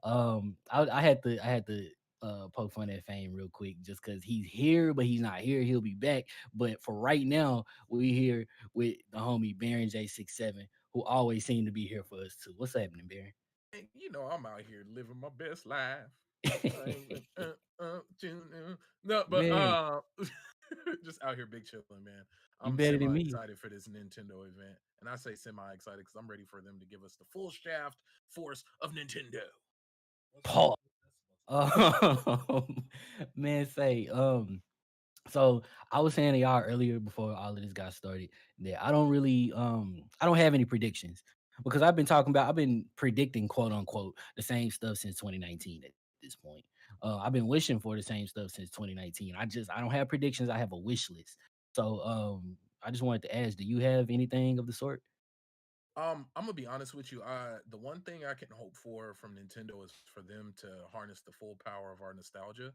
I had to poke fun at Fame real quick just because he's here, but he's not here. He'll be back. But for right now, we here with the homie Baron J67, who always seem to be here for us too. What's happening, Baron? And I'm out here living my best life. I ain't no, but Man, just out here big chilling, man. you I'm better than semi me. excited for this Nintendo event, and I say semi excited because I'm ready for them to give us the full shaft force of Nintendo. Paul. That's supposed to be. Um, man, so I was saying to y'all earlier before all of this got started that I don't have any predictions because I've been predicting quote unquote the same stuff since 2019 at this point. I've been wishing for the same stuff since 2019. I don't have predictions. I have a wish list. So I just wanted to ask, do you have anything of the sort? I'm gonna be honest with you. The one thing I can hope for from Nintendo is for them to harness the full power of our nostalgia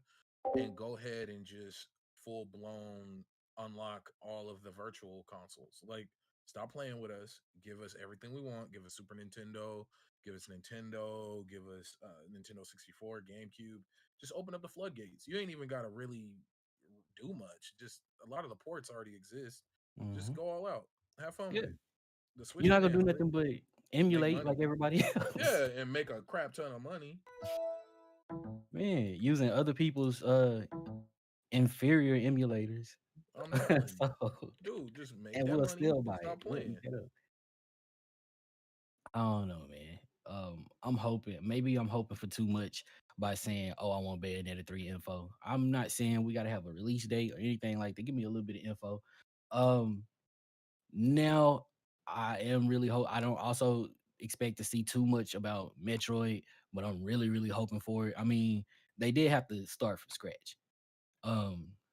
and go ahead and just full blown unlock all of the virtual consoles. Like, stop playing with us. Give us everything we want. Give us Super Nintendo. Give us Nintendo. Give us Nintendo 64, GameCube. Just open up the floodgates. You ain't even got to really do much. Just a lot of the ports already exist. Just Hmm. go all out. Have fun with Yeah, it. The you're Switch not can gonna do handle it. nothing but Make emulate like money. everybody else. Yeah, and make a crap ton of money. Man, using other people's inferior emulators. I'm done. So Dude, just make and that we'll money still and buy it. stop We'll eat playing. that up. I don't know, man. I'm hoping for too much by saying, "Oh, I want Bayonetta 3 info." I'm not saying we gotta have a release date or anything like that. Give me a little bit of info. Um, Now I am really hope I don't also expect to see too much about Metroid, but I'm really, really hoping for it. I mean, they did have to start from scratch.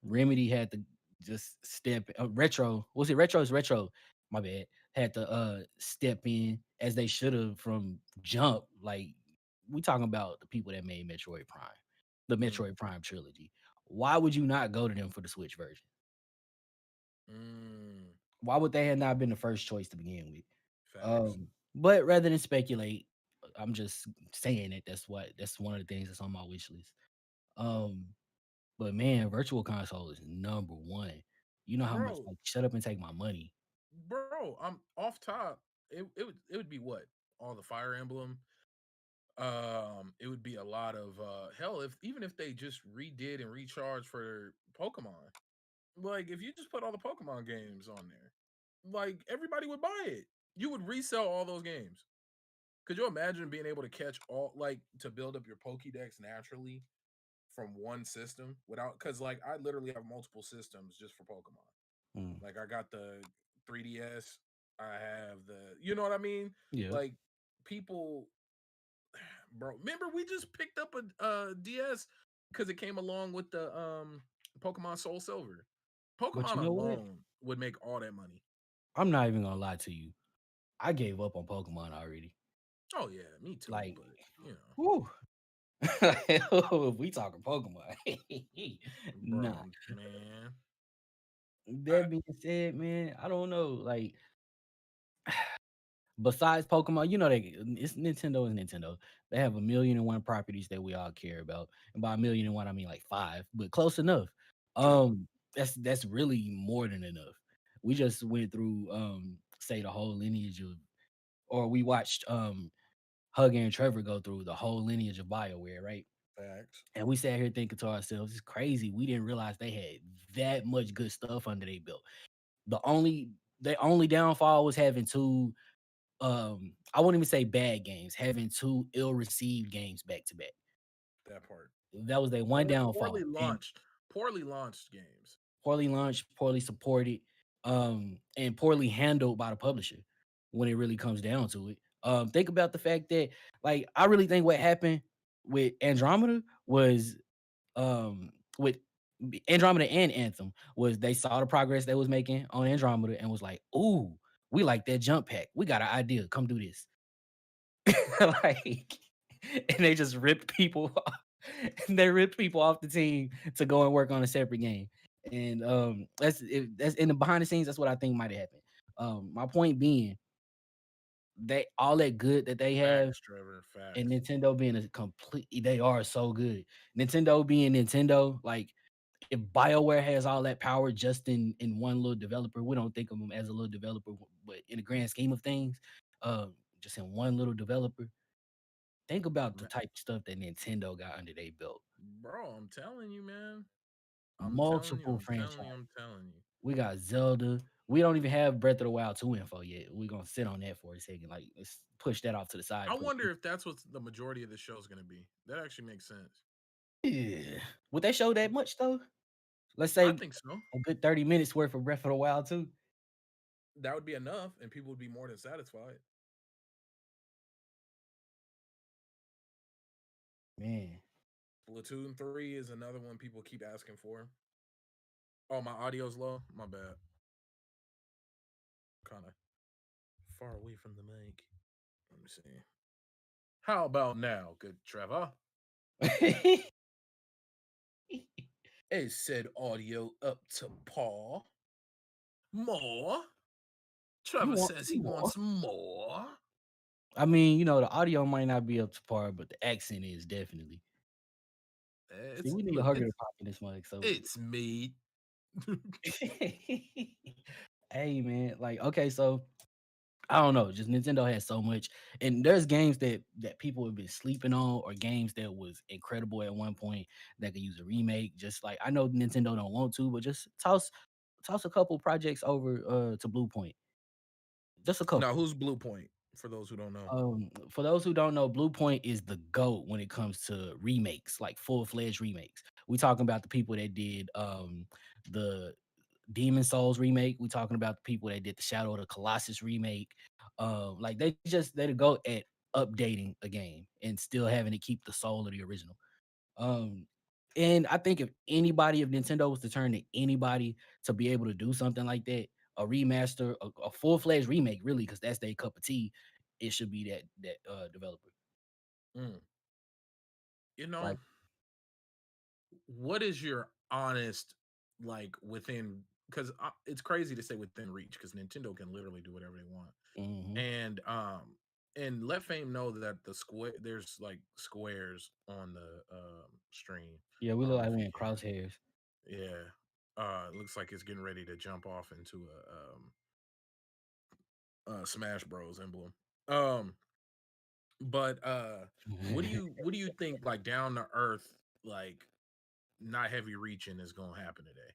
Remedy had to just step retro was it retro is retro, my bad, had to step in as they should have from jump. Like, we talking about the people that made Metroid Prime, the Mm, Metroid Prime trilogy. Why would you not go to them for the Switch version? mm, Why would they have not been the first choice to begin with? facts. But rather than speculate, I'm just saying it. That's one of the things that's on my wish list. Um, but man, Virtual Console is number one. You know how much, Bro, like, shut up and take my money. I'm off top. It would be what? All the Fire Emblem. It would be a lot of hell if even if they just redid and recharged for Pokemon. Like, if you just put all the Pokemon games on there, like, everybody would buy it. You would resell all those games. Could you imagine being able to catch all, like, to build up your Pokédex naturally from one system without, because like I literally have multiple systems just for Pokemon. Mm, Like, I got the 3DS, I have the, you know what I mean? yeah. Like, people, bro, remember we just picked up a DS because it came along with the Pokemon Soul Silver. But Pokemon you know what? alone would make all that money. I'm not even gonna lie to you. I gave up on Pokemon already. Oh yeah, me too, Like, but whew. If we talking Pokemon, nah. bro, man, I That being said, man, I don't know. Like, besides Pokemon, you know, it's Nintendo is Nintendo. They have a million and one properties that we all care about, and by a million and one, I mean like five, but close enough. true That's really more than enough. We just went through, say, the whole lineage of, or we watched Hugger and Trevor go through the whole lineage of Bioware, right? facts. And we sat here thinking to ourselves, it's crazy. We didn't realize they had that much good stuff under their belt. The only downfall was having two, I wouldn't even say bad games, having two ill-received games back to back. That part. That was their one Poorly downfall, and launched, poorly launched games. poorly launched, poorly supported, and poorly handled by the publisher when it really comes down to it. Think about the fact that, like, I really think what happened with Andromeda was, with Andromeda and Anthem, was they saw the progress they was making on Andromeda and was like, "Ooh, we like that jump pack. We got an idea. Come do this." Like, and they just ripped people off. They ripped people off the team to go and work on a separate game. And that's in the behind the scenes, that's what I think might have happened. My point being, they all that good that they have, Facts, Trevor. and Facts. Nintendo being a complete, they are so good. Nintendo being Nintendo, like if BioWare has all that power just in one little developer, we don't think of them as a little developer, but in the grand scheme of things, just in one little developer, think about the Ma- type of stuff that Nintendo got under their belt. Bro, I'm telling you, man. I'm telling you, Multiple I'm telling franchise. you, I'm telling you. We got Zelda. We don't even have Breath of the Wild 2 info yet. We're gonna sit on that for a second. Like, let's push that off to the I side for the wonder future. if that's what the majority of the show is going to be. That actually makes sense. Yeah. Would they show that much though? Let's I say think so. a good 30 minutes worth of Breath of the Wild 2. That would be enough, and people would be more than satisfied. Man. Platoon 3 is another one people keep asking for. Oh, my audio's low. My bad. Kind of far away from the mic. Let me see. How about now, good Trevor? Is said audio up to par? More? You Trevor want says you he want wants more. I mean, the audio might not be up to par, but the accent is definitely. See, It's we need a look, hugger to pop in this mic, so it's me. hey man, like okay, so I don't know, just Nintendo has so much, and there's games that people have been sleeping on, or games that was incredible at one point that could use a remake. Just like I know Nintendo don't want to, but just toss a couple projects over to Blue Point, just a Now, couple. who's Blue Point? For those who don't know, For those who don't know, Blue Point is the GOAT when it comes to remakes, like full-fledged remakes. We talking about the people that did the Demon Souls remake. We talking about the people that did the Shadow of the Colossus remake. Like they the GOAT at updating a game and still having to keep the soul of the original. Um, and I think if anybody, if Nintendo was to turn to anybody to be able to do something like that, a remaster, a full fledged remake, really, because that's their cup of tea, it should be that developer. mm, you know Like, what is your honest like within? Because it's crazy to say within reach because Nintendo can literally do whatever they want. mhm. And let Fame know that there's like squares on the stream. Yeah, we I don't look know like if we you in can. crosshairs. Yeah. It looks like it's getting ready to jump off into a Smash Bros emblem. Um but what do you think like down to earth like not heavy reaching is going to happen today?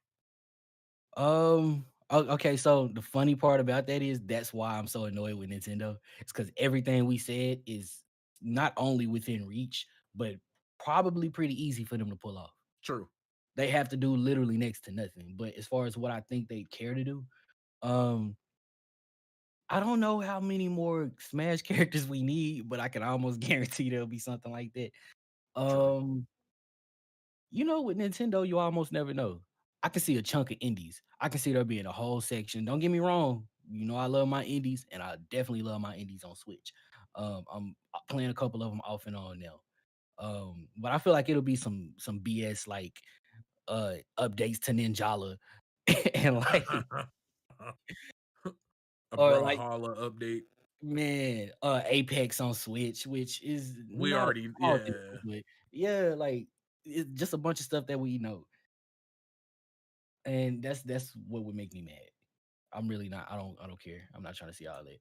Okay, so the funny part about that is that's why I'm so annoyed with Nintendo. It's because everything we said is not only within reach, but probably pretty easy for them to pull off. True. They have to do literally next to nothing. But as far as what I think they care to do, um, I don't know how many more Smash characters we need, but I can almost guarantee there'll be something like that. True. Um, with Nintendo, you almost never know. I can see a chunk of indies. I can see there being a whole section. Don't get me wrong. I love my indies, and I definitely love my indies on Switch. I'm playing a couple of them off and on now. But I feel like it'll be some BS like updates to Ninjala and like A or like Brawlhalla update. man, Apex on Switch, which is We not already all yeah. new, but yeah, like it's just a bunch of stuff that we know. And that's what would make me mad. I'm really not I don't care. I'm not trying to see all that.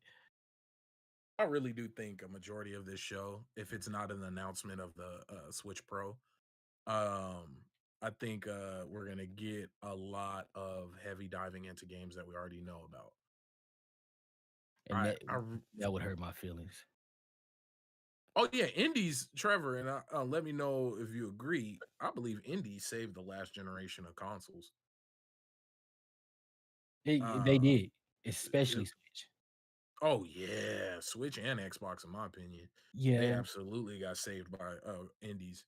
I really do think a majority of this show, if it's not an announcement of the Switch Pro, um, I think we're gonna get a lot of heavy diving into games that we already know about. And that I r- that would hurt my feelings. oh yeah, indies, Trevor, and let me know if you agree. I believe indies saved the last generation of consoles. They Um, did, especially Switch. Oh yeah, Switch and Xbox, in my opinion, they Yeah, absolutely got saved by indies.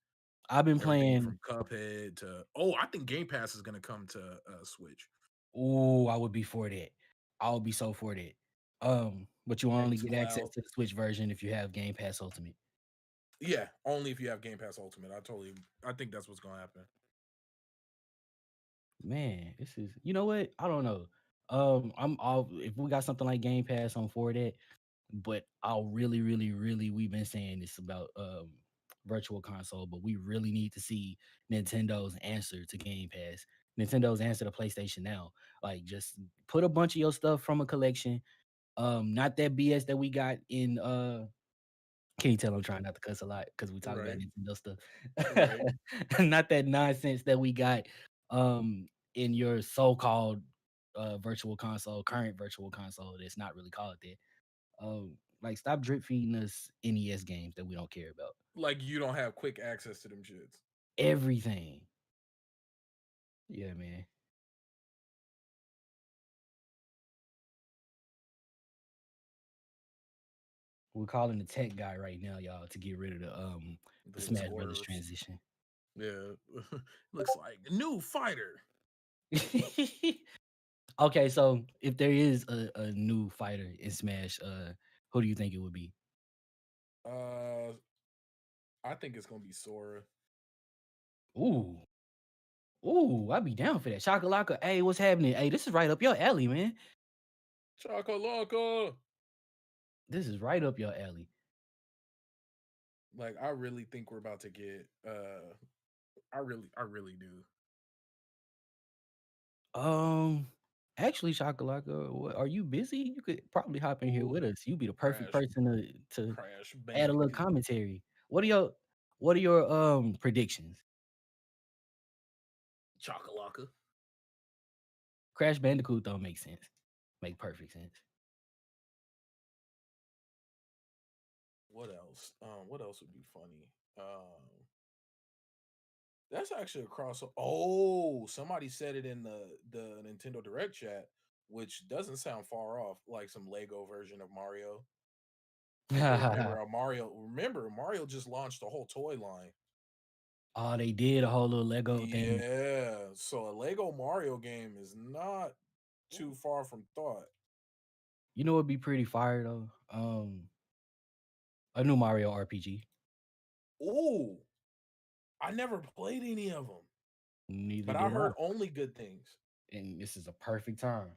I've been Everything playing. from Cuphead to I think Game Pass is gonna come to Switch. Oh, I would be for that. I would be so for that. But you only X get access Cloud, to the Switch version if you have Game Pass Ultimate. yeah, only if you have Game Pass Ultimate. I think that's what's gonna happen. Man, this is what? I don't know. I'm all if we got something like Game Pass, I'm for that. but I'll really, really, really we've been saying this about virtual console, but we really need to see Nintendo's answer to Game Pass. Nintendo's answer to PlayStation Now. Like just put a bunch of your stuff from a collection. Not that BS that we got in can you tell I'm trying not to cuss a lot because we talk about Right, Nintendo stuff. right. Not that nonsense that we got in your so-called virtual console, current virtual console that's not really called that. Like stop drip feeding us NES games that we don't care about. Like you don't have quick access to them shits. Everything. Yeah, man. We're calling the tech guy right now, y'all, to get rid of the The Smash Brothers explorers. transition. Yeah. Looks like a new fighter. Okay, so if there is a new fighter in Smash, who do you think it would be? Uh I think it's gonna be Sora. Ooh, ooh, I'd be down for that. Chakalaka, hey, what's happening? Hey, this is right up your alley, man. Chakalaka. This is right up your alley. Like I really think we're about to get I really do. Um, actually, Chakalaka, are you busy? You could probably hop in here Ooh, with us. You'd be the perfect crash person to crash add a little bandicoot. commentary. What are your predictions? Chakalaka. Crash Bandicoot don't make sense. Make perfect sense. What else would be funny? That's actually a Oh, somebody said it in the Nintendo Direct chat, which doesn't sound far off, like some Lego version of Mario. Because remember Mario just launched a whole toy line. Oh, they did a whole little Lego thing. Yeah, so a Lego Mario game is not too far from thought. You know what'd be pretty fire though? A new Mario RPG. Ooh, I never played any of them, Neither but I did I. heard only good things. And this is a perfect time.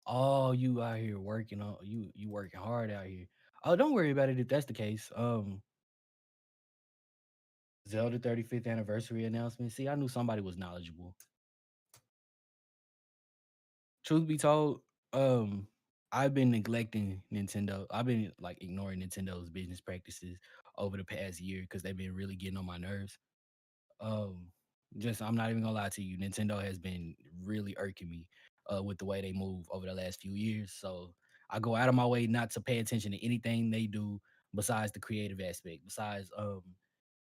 Oh, you out here working on you working hard out here. Oh, don't worry about it if that's the case. Zelda 35th anniversary announcement. See, I knew somebody was knowledgeable. Truth be told, I've been neglecting Nintendo. I've been like ignoring Nintendo's business practices over the past year because they've been really getting on my nerves. Um, just I'm not even gonna lie to you, Nintendo has been really irking me with the way they move over the last few years. So I go out of my way not to pay attention to anything they do besides the creative aspect, besides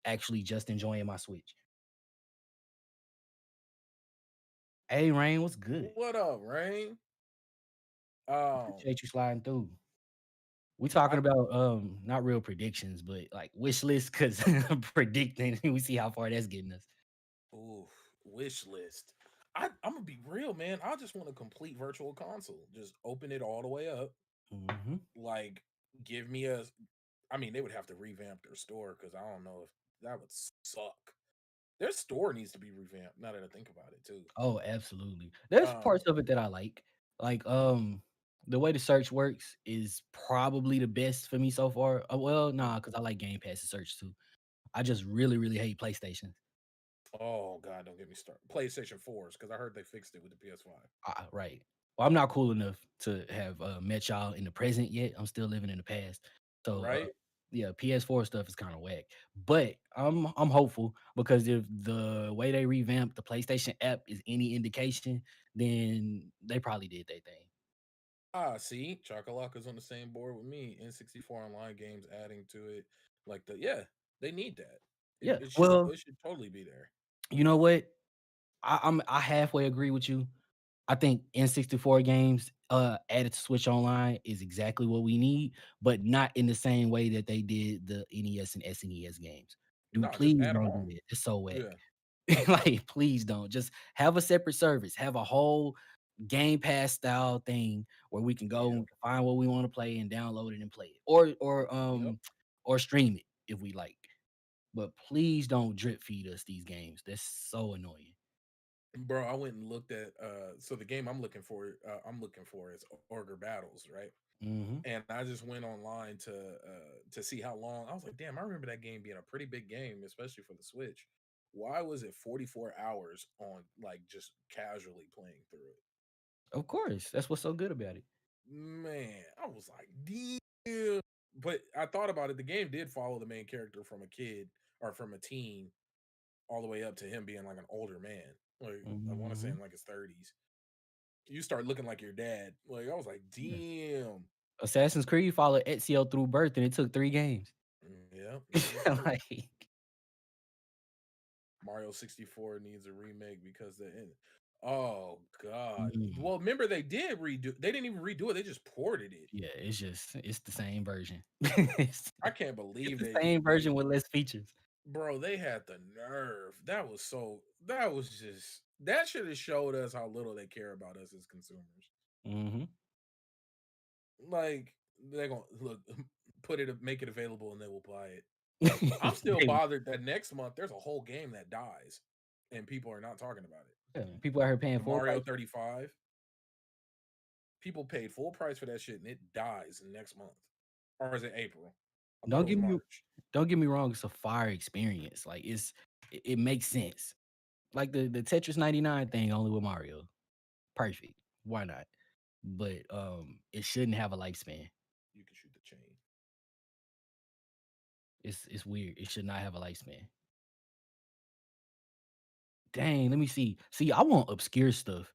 actually just enjoying my Switch. Hey Rain, what's good? What up, Rain? Um, Appreciate you sliding through. We talking I about not real predictions, but like wish list because predicting. We see how far that's getting us. ooh, wish list. I'm gonna be real, man. I just want a complete virtual console. Just open it all the way up. Hmm. Like, give me a. I mean, they would have to revamp their store because I don't know if that would suck. Their store needs to be revamped. Now that I think about it, too. Oh, absolutely. There's Um, parts of it that I like. Like, the way the search works is probably the best for me so far. Well, nah, because I like Game Pass to search too. I just really, really hate PlayStation. oh God, don't get me started. PlayStation 4s because I heard they fixed it with the PS5. Right. Well, I'm not cool enough to have met y'all in the present yet. I'm still living in the past. So, Right? yeah, PS4 stuff is kind of whack. But I'm hopeful because if the way they revamped the PlayStation app is any indication, then they probably did their thing. Ah, see, Chakalaka's on the same board with me. N64 online games adding to it, like yeah, they need that. It Yeah. it should Well, it should totally be there. you know what? I halfway agree with you. I think N64 games added to Switch Online is exactly what we need, but not in the same way that they did the NES and SNES games. Dude, No, just please add them don't do all. that. It's so whack. Yeah. Like, please don't. Just have a separate service. Have a whole Game Pass style thing where we can go and Yep. we can find what we want to play and download it and play it, Yep. or stream it if we like. but please don't drip feed us these games. That's so annoying. Bro, I went and looked at so the game I'm looking for is Orger Battles, right? Mhm. And I just went online to see how long. I was like, damn, I remember that game being a pretty big game, especially for the Switch. Why was it 44 hours on like just casually playing through it? Of course, that's what's so good about it. Man, I was like, damn. But I thought about it. The game did follow the main character from a kid or from a teen all the way up to him being like an older man. Like I want to say Mhm. in like his 30s. You start looking like your dad. Like I was like, Yeah. damn. Assassin's Creed followed Ezio through birth, and it took 3 games. Yeah, that is true. Like, Mario 64 needs a remake because the end. Oh God. mm, Well, remember they did redo. They didn't even redo it. They just ported it. yeah, it's the same version. I can't It's believe the they same they version with less features. bro. They had the nerve. That was so. That was just. That should have showed us how little they care about us as consumers. Mhm. Like they're gonna look, put it, make it available, and they will buy it. I'm still They bothered that next month there's a whole game that dies, and people are not talking about it. yeah, people out here paying The full Mario price. 35. People paid full price for that shit and it dies next month. Or is it April? I thought Don't it was get me March. don't get me wrong, it's a fire experience. Like, it makes sense. Like the Tetris 99 thing only with Mario. Perfect. Why not? But, it shouldn't have a lifespan. You can shoot the chain. It's weird. It should not have a lifespan. Dang, let me see. See, I want obscure stuff.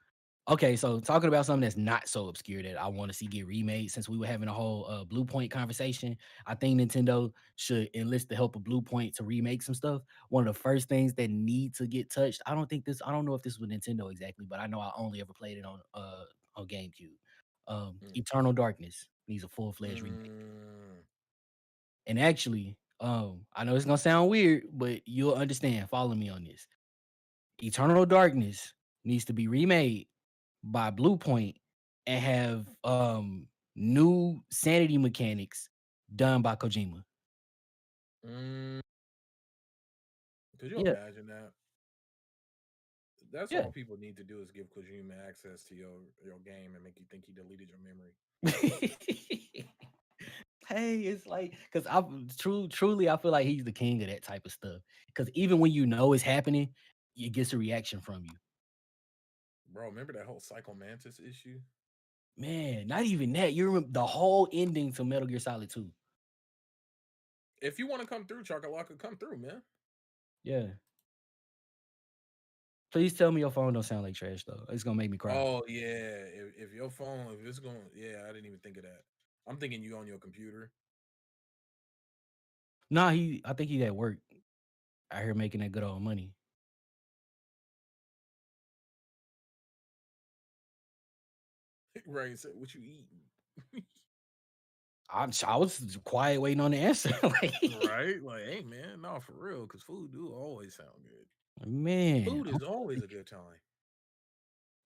Okay, so talking about something that's not so obscure that I want to see get remade, since we were having a whole Blue Point conversation, I think Nintendo should enlist the help of Blue Point to remake some stuff. One of the first things that need to get touched. I don't know if this was Nintendo exactly, but I know I only ever played it on GameCube. Mm. Eternal Darkness needs a full-fledged remake. Mm. And actually, I know it's gonna sound weird, but you'll understand. Follow me on this. Eternal Darkness needs to be remade by Bluepoint and have new sanity mechanics done by Kojima. Mm. Could you Yeah, imagine that? That's yeah. all people need to do is give Kojima access to your game and make you think he deleted your memory. Hey, it's like because I truly I feel like he's the king of that type of stuff. Because even when you know it's happening, it gets a reaction from you. Bro, remember that whole Psycho Mantis issue? Man, not even that. You remember the whole ending to Metal Gear Solid 2. If you want to come through, Chocolate, come through, man. Yeah. Please tell me your phone don't sound like trash though. It's gonna make me cry. Oh yeah. If your phone, if it's going, yeah, I didn't even think of that. I'm thinking you on your computer. Nah, I think he at work out here making that good old money. Right. So what you eating? I was quiet waiting on the answer. Like, Right? Like, hey man, no, for real, because food do always sound good. man, Food is always a good time.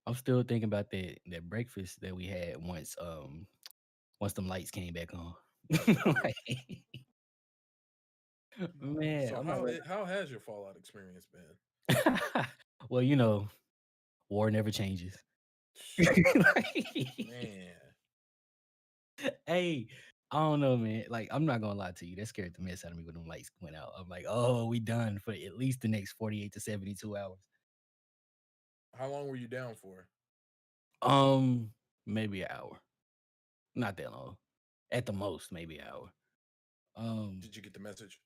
I'm still thinking about that breakfast that we had once them lights came back on. Like, man, So I'm not gonna how has your Fallout experience been? well, war never changes. Like, Man, hey, I don't know, man. Like, I'm not gonna lie to you. That scared the mess out of me when them lights went out. I'm like, oh, we done for at least the next 48 to 72 hours. how long were you down for? Um, maybe an hour. Not that long. At the most, maybe an hour. Um, Did you get the message?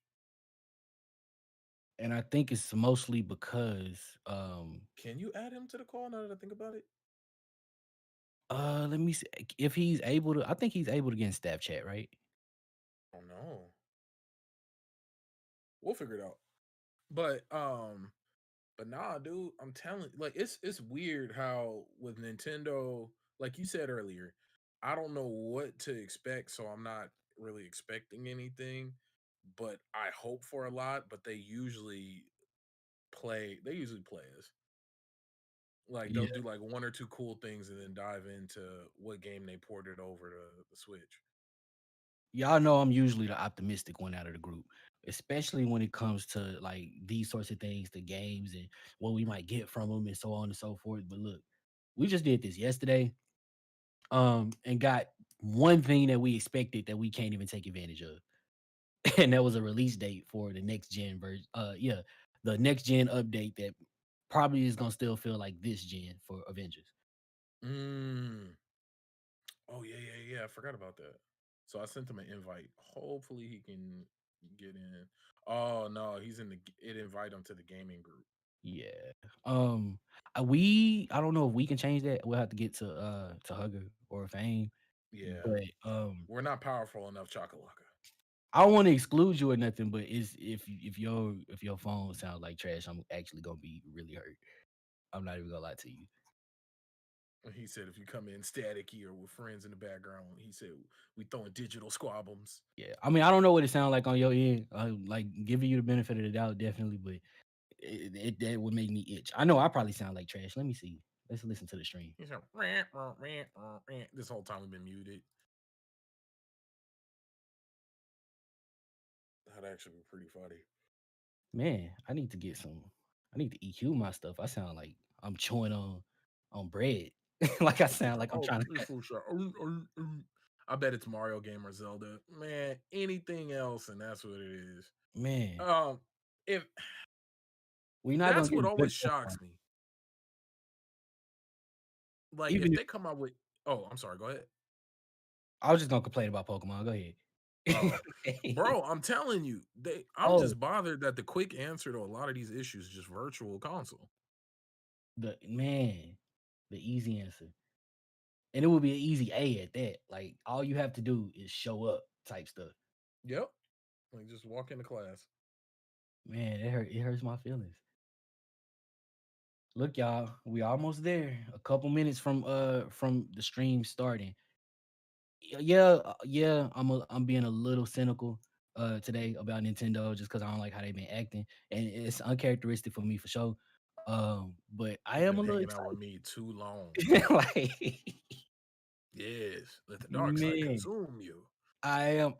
and I think it's mostly because Can you add him to the call now that I think about it? let me see if he's able to. I think he's able to get in staff chat, right? Oh no. We'll figure it out. But nah, dude, I'm telling like it's weird how with Nintendo, like you said earlier, I don't know what to expect, so I'm not really expecting anything, but I hope for a lot, but they usually play us. Like they'll Yeah, do like one or two cool things and then dive into what game they ported over to the Switch. Y'all know I'm usually the optimistic one out of the group, especially when it comes to like these sorts of things, the games and what we might get from them and so on and so forth. But look, we just did this yesterday, and got one thing that we expected that we can't even take advantage of. And that was a release date for the next gen version. Yeah, the next gen update that probably is gonna still feel like this gen for Avengers. Mm. Oh yeah. I forgot about that. So I sent him an invite. Hopefully he can get in. Oh no, he's in the. It invite him to the gaming group. Yeah. I don't know if we can change that. We'll have to get to Hugger or Fame. Yeah, But we're not powerful enough, Chakalaka. I don't want to exclude you or nothing, but it's if your phone sounds like trash, I'm actually gonna be really hurt. I'm not even gonna lie to you. He said if you come in staticky or with friends in the background, he said we throwing digital squabbles. Yeah. I mean, I don't know what it sounds like on your end. Like giving you the benefit of the doubt, definitely, but that would make me itch. I know I probably sound like trash. Let me see. Let's listen to the stream. He said this whole time we've been muted. That'd actually be pretty funny. Man, I need to get some. I need to EQ my stuff. I sound like I'm chewing on bread. Like I sound like I'm Oh, trying this to. fool shot. I bet it's Mario game or Zelda. Man, anything else, and that's what it is. Man, Um, if we're not gonna that's get what a good always test on shocks it. me. Like if Even if they come out with oh, I'm sorry, go ahead. I was just gonna complain about Pokemon. Go ahead. Oh, bro, I'm telling you, I'm Oh, just bothered that the quick answer to a lot of these issues is just virtual console. the man, the easy answer. And it would be an easy A at that. Like all you have to do is show up type stuff. Yep. Like just walk into class. Man, it hurts my feelings. Look, y'all, we almost there. A couple minutes from the stream starting. Yeah, yeah, I'm being a little cynical today about Nintendo just because I don't like how they've been acting. And it's uncharacteristic for me for sure. But I You've am been a little hanging out with excited. me too long. Like Yes. Let the dark side man. consume you. I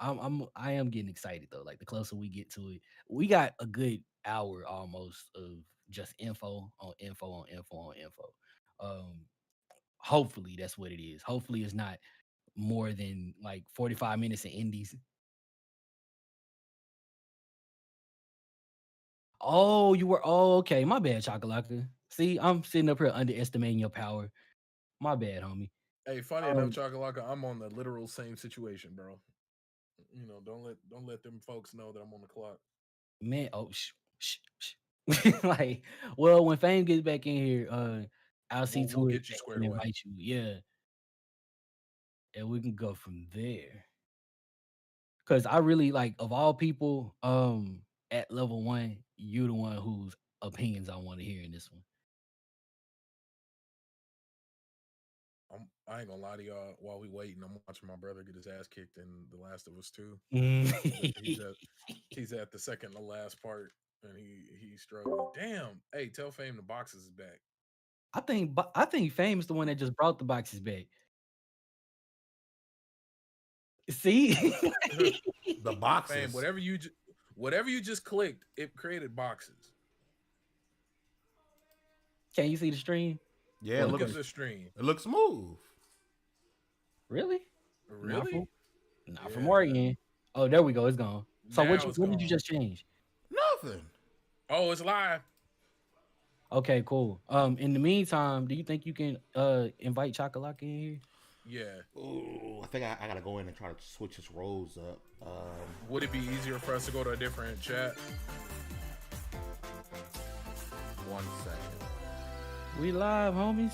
am getting excited though. Like the closer we get to it, we got a good hour almost of just info on info on info on info. Um, hopefully that's what it is. Hopefully it's not more than like 45 minutes of indies. Oh, you were okay. My bad, Chocolaka. See, I'm sitting up here underestimating your power. My bad, homie. Hey, funny enough, Um, Chakalaka, I'm on the literal same situation, bro. Don't let them folks know that I'm on the clock. man, oh like, well, when Fame gets back in here, I'll see We'll to it get you that he squared can away. invite you. Yeah, and we can go from there. Cause I really like of all people, at level one, you the one whose opinions I want to hear in this one. I ain't gonna lie to y'all. While we waiting, I'm watching my brother get his ass kicked in The Last of Us 2. Mm. He's at the second to last part, and he's struggling. Damn. Hey, tell Fame the boxes is back. I think Fame is the one that just brought the boxes back. See? The Fame, boxes. whatever you just clicked, it created boxes. Can you see the stream Yeah, or it the Look at looks person? the stream. it looks smooth. Really? Not from Really? not from our Yeah. end. Oh, there we go. It's gone. So Now it's what did you gone. just change? Nothing. Oh, it's live. Okay, cool. In the meantime, do you think you can invite Chakalaka in here? Yeah. Ooh, I think I gotta go in and try to switch his roles up. Would it be easier for us to go to a different chat? 1 second. We live, homies.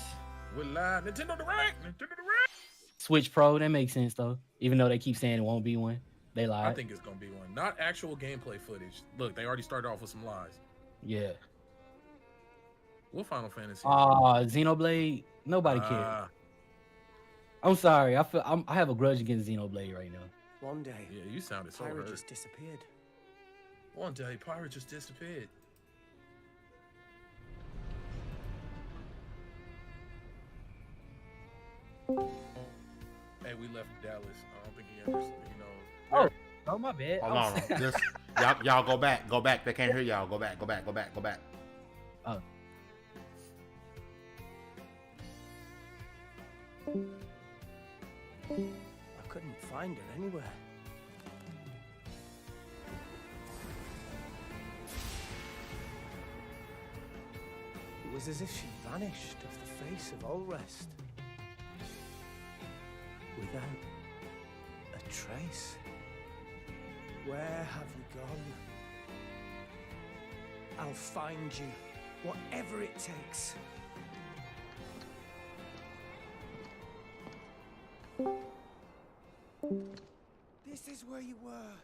We're live. Nintendo Direct. Nintendo Direct. Switch Pro, that makes sense though. Even though they keep saying it won't be one. They I lied. think it's gonna be one. Not actual gameplay footage. Look, they already started off with some lies. Yeah. What Final Fantasy is it gonna be? Xenoblade, nobody cares. Ah, I'm sorry. I have a grudge against Xenoblade right now. One day, yeah, you sounded so Pyra hurt. just disappeared. One day, Pirate just disappeared. Hey, we left Dallas. I don't think he understood. Oh, oh my bad. Hold on. Just y'all go back. Go back. They can't hear y'all. Go back. Go back. Go back. Go back. Oh. I couldn't find her anywhere. It was as if she vanished off the face of all rest. Without a trace. Where have you gone? I'll find you, whatever it takes. This is where you were.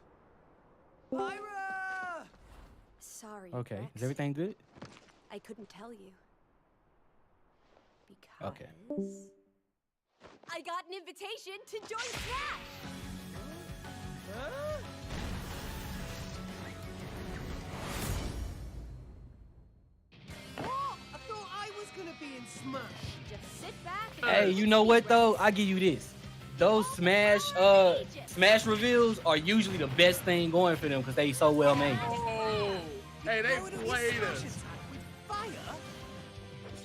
Pyra! Sorry. Okay. Rex. Is everything good? I couldn't tell you. Because Okay. I got an invitation to join Smash! Huh? What? I thought I was gonna be in Smash. Just sit back and Hey, you know what though? I give you this. Those Smash reveals are usually the best thing going for them because they so well made. Oh, hey, they played us. With fire?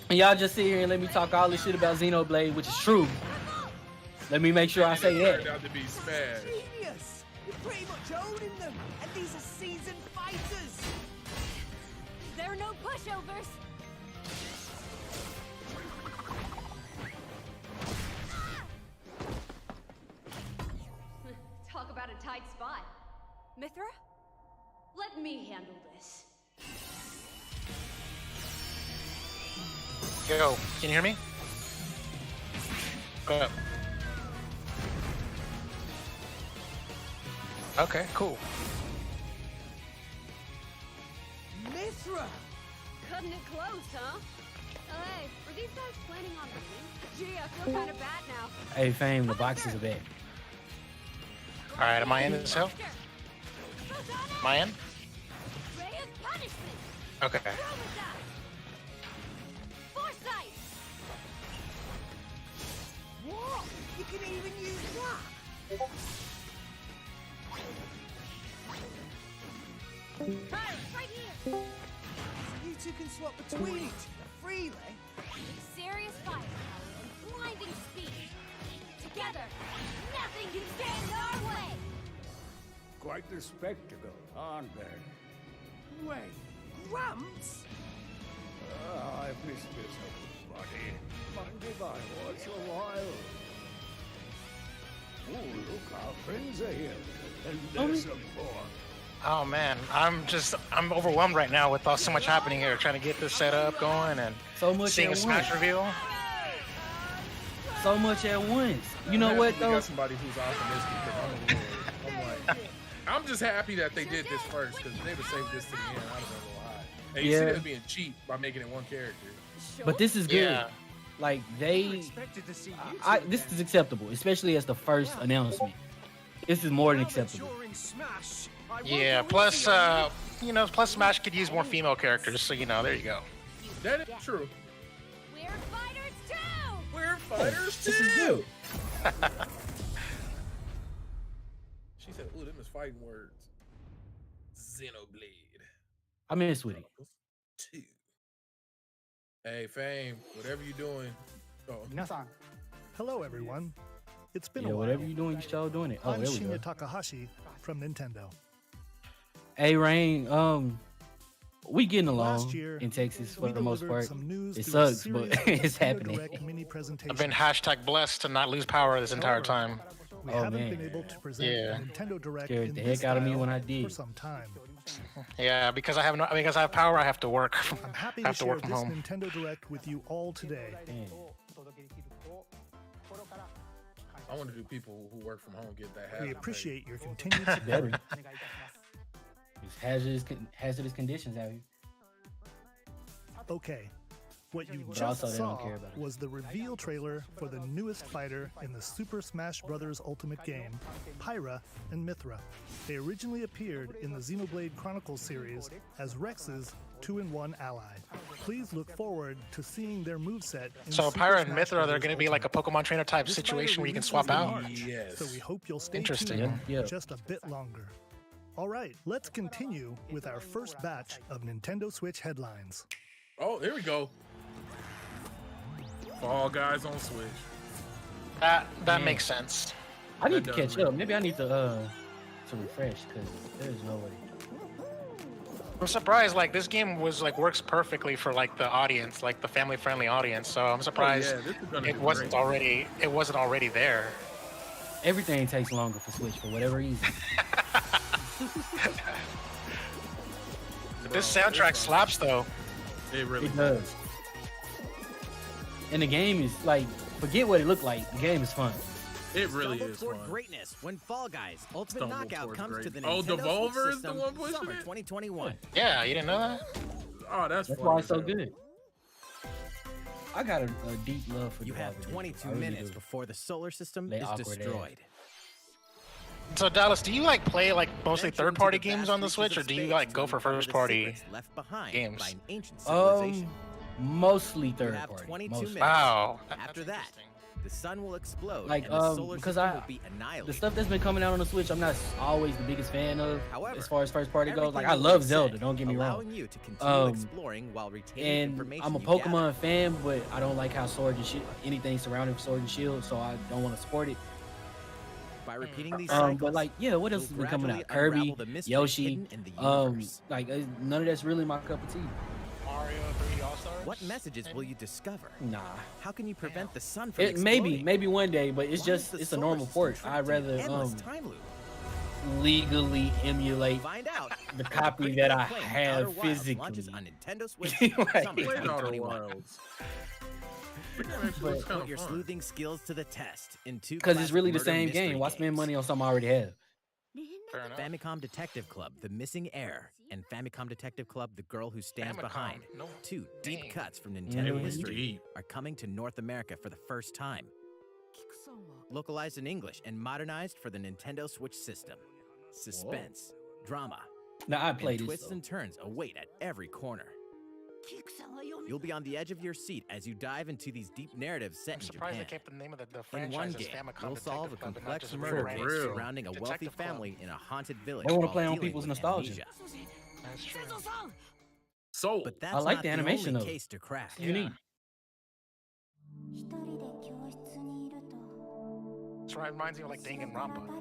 And y'all just sit here and let me talk all this shit about Xenoblade, which is true. Let me make sure I say that. Turned out to be Smash. Genius! You're pretty much owning them, and these are seasoned fighters. there are no pushovers. Talk about a tight spot. Mithra? Let me handle this. Yo, can you hear me? Okay, cool. Mithra! Cutting it close, huh? Oh, hey, were these guys planning on leaving? Gee, I feel kind of bad now. Hey, Fame, the boxes are back. All right, am I in this hell? Am I in? Ray of punishment! Okay. Throw with that! Foresight! What? You can even use that? Hey, right here! So you two can swap between each other freely? Serious firepower and blinding speed. Together, nothing can stand in our way! Quite the spectacle, aren't they? Wait, Gramps? I've missed this, buddy. Mind if I watch a while? Oh, look, our friends are here. And there's some more. Oh man, I'm overwhelmed right now with so much happening here, trying to get this set up going and So much seeing a at Smash once. reveal. So much at once. You know what We though? got somebody who's optimistic. 'Cause I'm like, I'm just happy that they did this first because they would save this to the end. I'd have been a lot. And you see Yeah. them being cheap by making it one character. But this is good. Yeah. Like they, Expected to see you this is acceptable, especially as the first announcement. This is more than acceptable. Yeah. Plus, plus Smash could use more female characters, so there you go. That is true. We're fighters too! We're fighters This is too. good. She said, "Ooh, them is fighting words." Xenoblade. I mess with it. Chronicles 2. Hey, Fame, whatever you doing. Oh, Hello, everyone. It's been Yeah, a while. whatever you're doing, you still doing it. Oh, I'm there we go. Shinya Takahashi from Nintendo. Hey, Rain. We getting along Last year, in Texas for we the most delivered part. some news It through a sucks, but series of it's Nintendo happening. Direct mini presentations. I've been blessed to not lose power this entire time. We Oh, haven't man. been able to present Yeah. a Nintendo Direct Scared in the this heck out of me style when I for did. some time. Yeah, because I have power, I have to work. I'm happy I to have to share work from this home. Nintendo Direct with you all today. Man. I wonder do people who work from home get that habit. We appreciate your continued Better. support. It's hazardous conditions out here. Okay, What you But just also they don't saw care about it. was the reveal trailer for the newest fighter in the Super Smash Bros. Ultimate game, Pyra and Mithra. They originally appeared in the Xenoblade Chronicles series as Rex's 2-in-1 ally. Please look forward to seeing their moveset in So Super Pyra and Smash Mithra, they're Bros. going to be like a Ultimate. Pokemon trainer type This situation fighter where you can releases swap in out. March, Yes. So we hope you'll stay Interesting. tuned Yeah. just a bit longer. All right, let's continue with our first batch of Nintendo Switch headlines. Oh, here we go. Fall Guys on Switch. That Man. makes sense. I need That to does catch up. Maybe I need to refresh because there's no way. I'm surprised. Like this game was like works perfectly for like the audience, like the family-friendly audience. So I'm surprised this is gonna it be wasn't great. already there. Everything takes longer for Switch for whatever reason. This soundtrack slaps though. It really It does. And the game is like, forget what it looked like. The game is fun. It really Stumble is toward fun. greatness when Fall Guys Ultimate Stumble Knockout toward comes to the greatness. Nintendo Oh, Devolver Switch is the system one pushing summer it? 2021. Yeah, you didn't know that? Oh, that's That's fun why as it's so hell. good. I got a deep love for You have Devolver Digital. 22 I really minutes do. before the solar system They is awkward ass. destroyed. So Dallas, do you like play like mostly Venture into third-party the games vast on the reaches Switch, or of do you space like to go for uncover the first-party secrets left behind games? by an ancient civilization. Mostly You third have party. 22 mostly. minutes. Wow. After that, the sun will explode Like, and the solar because system I- will be annihilated. The stuff that's been coming out on the Switch, I'm not always the biggest fan of. However, as far as first party goes, like I everything will love be Zelda. said, Don't get me allowing wrong. you to continue Um, exploring while retaining And information I'm a you Pokemon fan, but I don't like how Sword and Shield, anything surrounding Sword and Shield, so I don't want to support it. gather. By repeating these cycles, But like, yeah, what else has you'll been coming gradually out? Kirby, unravel the mystery Yoshi, hidden in the universe. like none of that's really my cup of tea. Mario 3D All-Stars? What messages will you discover? Nah, How can you prevent the sun from it exploding? maybe one day, but it's Why just is the it's a solar normal system port. trapped I'd in an rather endless time loop? legally emulate Find out. the when copy critical that I acclaimed have Outer Wilds launches physically. on Nintendo Switch Like- summer Played Outer 2021. Wilds. That actually looks kind Put of your fun. sleuthing skills to the test in two Because it's classic really the murder same mystery game. Why spend games. money on something I already have? Fair enough. Famicom Detective Club: The Missing Heir and Famicom Detective Club: The Girl Who Stands Famicom, Behind. no Two deep name. cuts from Nintendo Mm. history Deep. are coming to North America for the first time. Localized in English and modernized for the Nintendo Switch system. Suspense, drama, Now I and played this. twists and turns await at every corner. You'll be on the edge of your seat as you dive into these deep narratives set I'm in surprised Japan. they kept the name of the In franchise one as game, Famicom you'll solve a Detective Club and not complex just a murder For case real. surrounding a wealthy Detective Club. family in a haunted village. They wanna while play on dealing people's with nostalgia. amnesia. That's true. Soul. But that's I like not the animation, only though. case to crack. It's unique. That's right. It reminds me of like Danganronpa.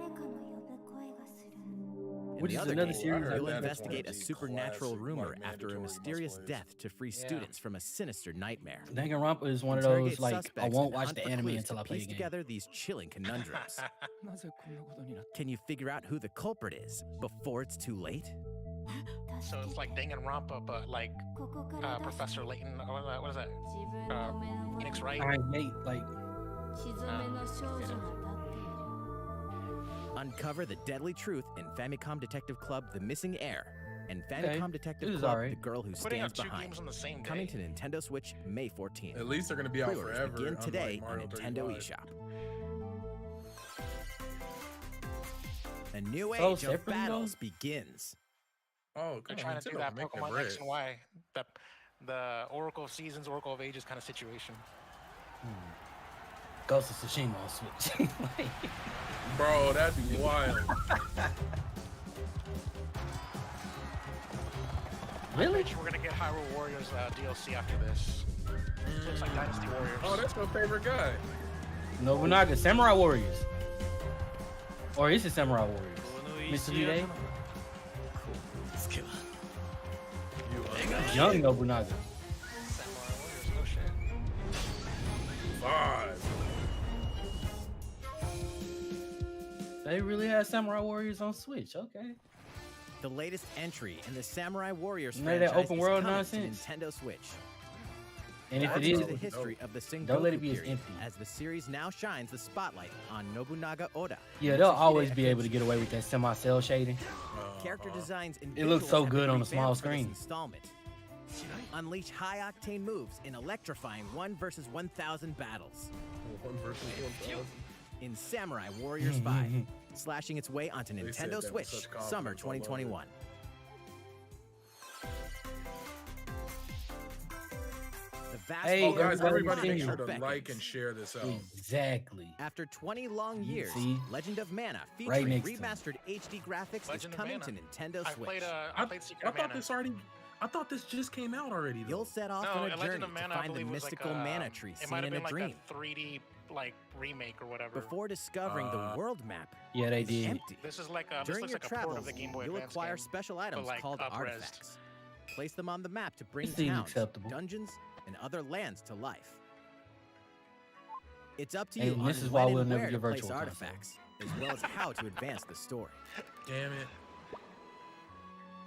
In Which the is other another game, series I you'll heard. investigate a That's supernatural classic, rumor like, after a mandatory mysterious must-watch. death to free Yeah. students from a sinister nightmare. Danganronpa is one of Interrogate those like I suspects won't and watch hunt the for anime clues until to I play piece the game. together these chilling conundrums. Can you figure out who the culprit is before it's too late? So it's like Danganronpa, but like Professor Layton. What is that? Phoenix Wright. I hate like Uncover the deadly truth in Famicom Detective Club: The Missing Heir and Okay, Famicom Detective this is Club: alright. The Girl Who Putting out Stands two Behind. games on the same day. Coming to Nintendo Switch May 14th. At least they're gonna be out Pre-orders forever. begin unlike today on Mario Nintendo 35. eShop. A new So age of separately, though? battles begins. Oh, They're come trying on, to do Nintendo that can make Pokemon bread. X and Y, the Oracle of Seasons, Oracle of Ages kind of situation. Ghost of Tsushima on Switch. Like, Bro, that'd be wild. really? Bet you we're gonna get Hyrule Warriors DLC after this. Looks like Dynasty Warriors. Oh, that's my favorite guy. Nobunaga, Samurai Warriors. Or is it Samurai Warriors? Mitsubishi? Young Nobunaga. Samurai Warriors. Oh shit. 5. They really had Samurai Warriors on Switch. Okay. The latest entry in the Samurai Warriors None of that franchise open is world coming nonsense. to Nintendo Switch. And if Dive it into is, the history of the Sengoku don't let it be as period, empty. as the series now shines the spotlight on Nobunaga Oda. yeah, they'll Mitsuhide always be able to Akatsuki. get away with that semi-cell shading. Character designs and It looks visuals so have good been on a small revamped for this screen. installment. Unleash high-octane moves in electrifying 1 versus 1,000 battles. 1 versus 1,000. In Samurai Warriors 5, slashing its way onto Nintendo Switch, summer 2021. The vast Hey, Oh, guys, everybody everybody make seen sure it. to like and share this out. Exactly. After 20 long years, See? Legend of Mana Right featuring next to remastered HD graphics Legend is of coming to Mana. Nintendo I Switch. played Secret I of Mana. I thought this just came out already. Though. You'll set off No, on a Legend journey of Mana, to I find the believe, was mystical like, mana tree it seen might have in been a like dream. a 3D like remake or whatever. Before discovering the world map, Yeah, they is did. empty. This is like a this During looks your like a port travels, of the Game Boy you'll Advance acquire game, special but, items like, called up-resed. artifacts. Place them on the map to bring This seems towns, acceptable. dungeons, and other lands to life. It's up to Hey, you and on this is when why and we'll never where get to place Virtual Console. artifacts, as well as how to advance the story. Damn it,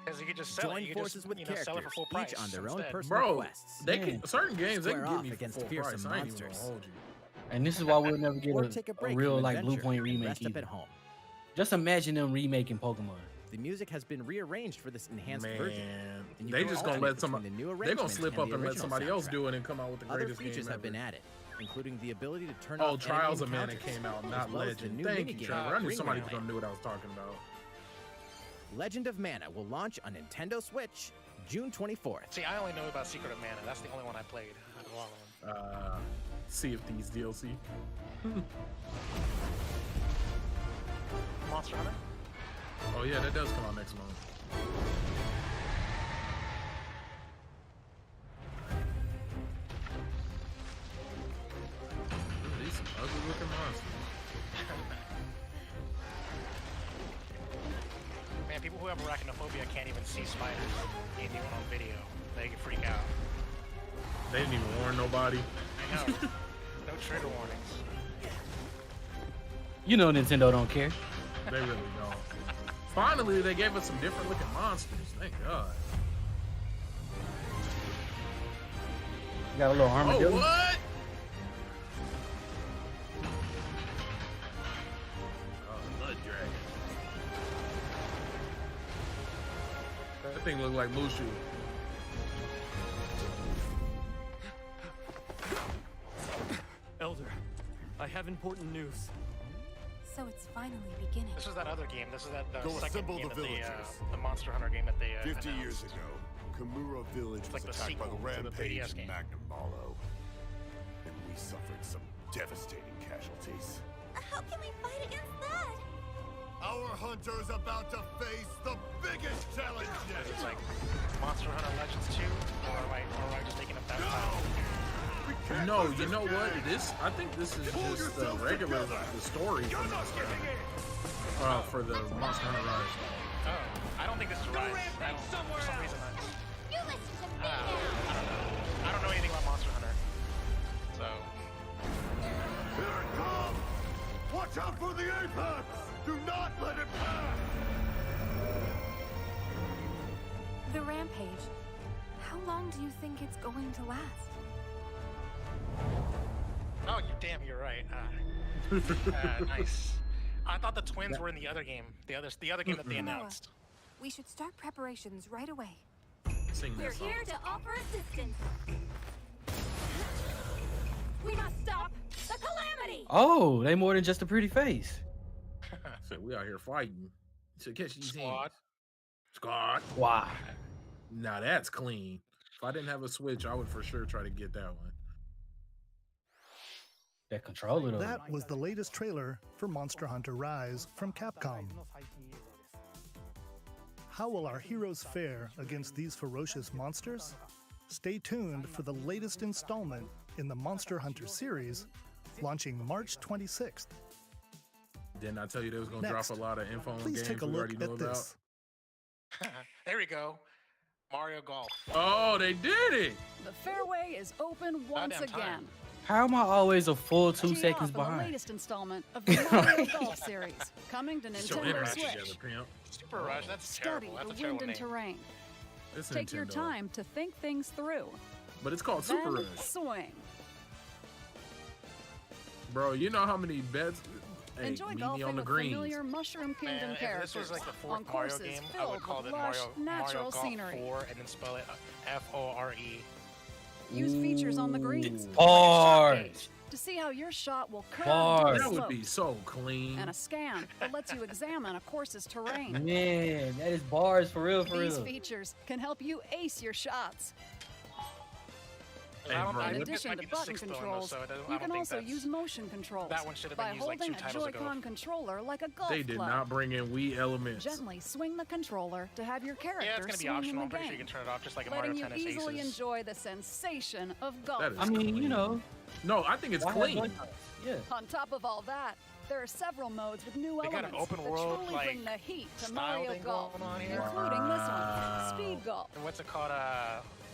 Because you could just sell Join it. You could forces just, with you know, sell it characters, for full price each on their own instead. personal bro. quests. They Man. can certain games they Square can off give me for against full fearsome price. I ain't even monsters. gonna hold you. And this is why we'll never get Or a, take a a break real from like Blue adventure Point and remake rest up either. at home. Just imagine them remaking Pokemon. The music has been rearranged for this enhanced version. Man, and you they can just gonna alternate let between somebody. the new They're gonna arrangements slip and up the and let original somebody else soundtrack. do it and come out with the Other greatest features game have been ever. added, including the ability to turn Oh, off Trials enemy of Mana encounters, came out, as not well as the Legend. new Thank you, minigame, Trevor. I knew Ring somebody was Around. gonna know what I was talking about. Legend of Mana will launch on Nintendo Switch June 24th. See, I only know about Secret of Mana. That's the only one I played out of all of them. Sea of Thieves DLC. Monster Hunter. Oh yeah, that does come out next month. Ooh, these some ugly looking monsters. Man, people who have arachnophobia can't even see spiders even on video. They can freak out. They didn't even warn nobody. I know. No trigger warnings. You know Nintendo don't care. They really don't. Finally, they gave us some different looking monsters. Thank God. Got a little Oh, armadillo. what? Oh, Blood Dragon. That thing looked like Mushu. Elder, I have important news. So it's finally beginning. This is that other game. This is that the Go second assemble game the that they, villagers. the Monster Hunter game that they 50 announced. years ago, Kamura Village It's was like the attacked by the sequel to the Rampage 3DS game. and Magnum Malo. And we suffered some devastating casualties. How can we fight against that? Our hunter's about to face the biggest challenge yet! It's like Monster Hunter Legends 2, or am I just making up that title? No, you know what? I think this is just the regular the story for Monster Hunter. For the Monster Hunter Rise. Oh, I don't think this is Rise. I don't, for some reason, You listen to me I now. don't know. I don't know anything about Monster Hunter. So, Here it comes! Watch out for the apex! Do not let it pass! The rampage. How long do you think it's going to last? oh, you're right. Nice. I thought the twins were in the other game. The other game that they announced. We should start preparations right away. Sing We're that song. here to offer assistance. We must stop the calamity. Oh, they more than just a pretty face. So we out here fighting to catch these Squad. hands. Squad. Wow. Now that's clean. If I didn't have a Switch, I would for sure try to get that one. That controller though. That was the latest trailer for Monster Hunter Rise from Capcom. How will our heroes fare against these ferocious monsters? Stay tuned for the latest installment in the Monster Hunter series, launching March 26th. Didn't I tell you they was gonna Next, drop a lot of info on Please games take a we look already know at about? this. There we go. Mario Golf. Oh, they did it! The fairway is open once Goddamn time. again. How am I always a full 2 Tee seconds off for the behind? latest installment of the Mario Golf series, coming to Get your Nintendo internet Switch. together, pimp. Super Rush. That's Study terrible. That's the a terrible wind and name. terrain. It's Take your Nintendo. time to think things through. But it's called Super Then Rush. swing. Bro, you know how many bets? Hey, Enjoy meet me golfing on the with greens. familiar Mushroom Kingdom Man, if characters this was like the on fourth Mario courses game, I filled would call with it lush, Mario natural Golf scenery. 4 and then spell it Fore. Use features on the greens, like a shot Bars. gauge, to see how your shot will curve Bars. down That would slopes, be so clean. and a scan that lets you examine a course's terrain. Man, that is bars for real, for These real. features can help you ace your shots. Hey, bro, In let- addition to button controls, you can also use motion controls That one should have by been used like holding 2 a titles ago. Joy-Con controller like a golf they did club. not bring in Wii elements. Gently swing the controller to have your character Yeah, it's gonna be swing in optional. the I'm pretty sure game, you can turn it off just like a letting Mario you Tennis easily Aces. enjoy the sensation of golf. That is I mean, clean. you know. No, I think it's why have clean. Joy-Cons? Yeah. On top of all that, there are several modes with new They got elements an open that world, truly like, bring the heat to style Mario thing Golf, going on here. including this one, Speed Golf. And what's it called?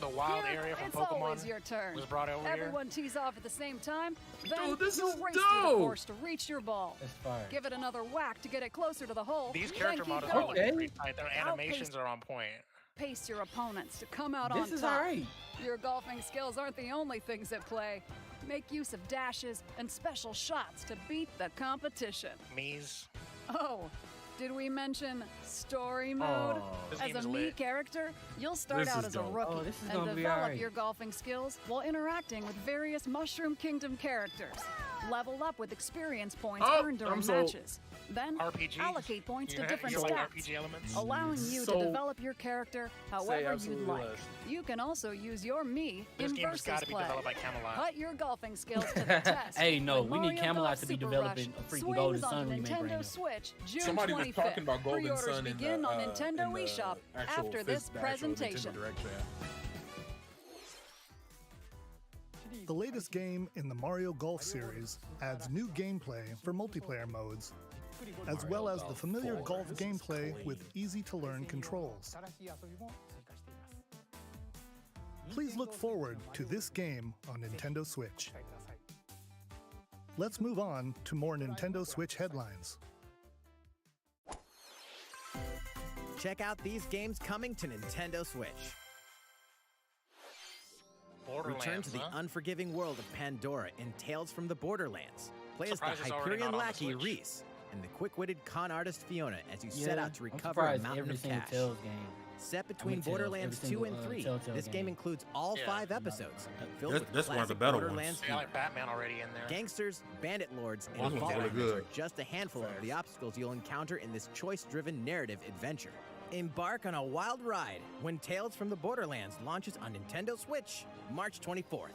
The wild Here, area from it's Pokemon always your turn. was brought over Everyone tees off at the same time, then Dude, this you'll is race through the dope. course to reach your ball. That's fire. Give it another whack to get it closer to the hole. here. These then character keep models going. are looking pretty tight. Their animations Outpace- are on point. Pace your opponents to come out This on is top. alright. Your golfing skills aren't the only things at play. Make use of dashes and special shots to beat the competition. Mies. Oh, did we mention story mode? This As game a is Mii lit. character, you'll start This out is as a dope. rookie Oh, this is and gonna be develop alright. your golfing skills while interacting with various Mushroom Kingdom characters. Level up with experience points Oh, earned during I'm sold. matches. Then RPG. allocate points to different you like stats, RPG elements. allowing you to So- develop your character however you'd absolutely like. less. You can also use your Mii This in game has versus got to be play. developed by Camelot. Put your golfing skills to the test. Hey, no, when we need Mario Camelot Golf to be Super developing Rush a freaking swings Golden on Sun the remake right now. Nintendo Switch, June Somebody 25th. was talking about Golden Pre-orders Sun in begin the, on in Nintendo the eShop actual after this the actual Nintendo presentation. Direct, yeah. The latest game in the Mario Golf series adds new gameplay for multiplayer modes, as well as the familiar golf gameplay with easy-to-learn controls. Please look forward to this game on Nintendo Switch. Let's move on to more Nintendo Switch headlines. Check out these games coming to Nintendo Switch. Borderlands, Return to the huh? unforgiving world of Pandora in Tales from the Borderlands. Play as the Surprised it's already Hyperion not on the lackey Switch. Reese and the quick-witted con artist Fiona as you set out to I'm recover a surprised mountain every of single cash. Tales game. Set between Tales, Borderlands every 2 single, and 3, Telltale this game game. includes all Yeah. 5 episodes, filled This- with this one of the classic better ones. Borderlands They got like Batman already in there. Gangsters, bandit lords, This and one's vault really robbers are good. just a handful of the obstacles you'll encounter in this choice-driven narrative adventure. Embark on a wild ride when Tales from the Borderlands launches on Nintendo Switch, March 24th.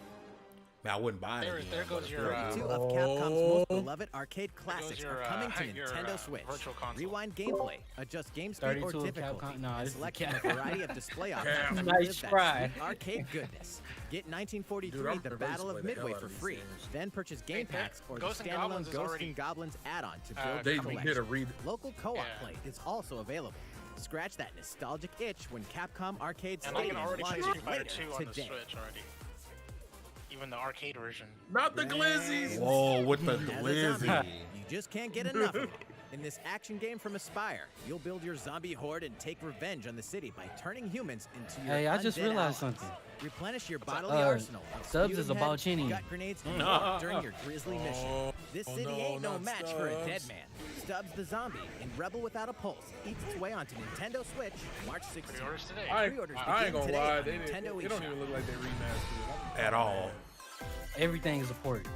Man, I wouldn't buy it. There goes your 32 of Capcom's most beloved arcade classics your, are coming to your, Nintendo Switch. virtual console. Rewind gameplay, adjust game speed or 32 of difficulty, Capcom? No, and this is select Cap- from a variety of display options Cap. to Nice live that try. sweet arcade goodness. Get 1943 Dude, I'm The ready to Battle of play the Midway hell out for of these free. games. Then purchase game Hey, packs or the Ghosts and standalone Goblins is Ghosts already, and Goblins add-on to build They your did collection. a read. Local co-op Yeah. play is also available. Scratch that nostalgic itch when Capcom Arcade And I can Stadium already play launches Street Fighter later 2 on the today. Switch already. Even the arcade version. Not the glizzies. Whoa, with the As a zombie, glizzy. you just can't get enough of it. In this action game from Aspire, you'll build your zombie horde and take revenge on the city by turning humans into your Hey, I just undead realized allies. something. Replenish your bodily Uh, arsenal. of Stubbs is a Sputum Head, Balchini. gut grenades, and more during your grisly mission. Oh, This oh city no, ain't no not match for a dead Stubbs. man. Stubbs the zombie in Rebel Without a Pulse eats its way onto Nintendo Switch March 16th. Pre-orders today. Pre-orders I ain't begin gonna today lie. on They Nintendo don't eShop. even look like they remastered it. At all. Everything is a port.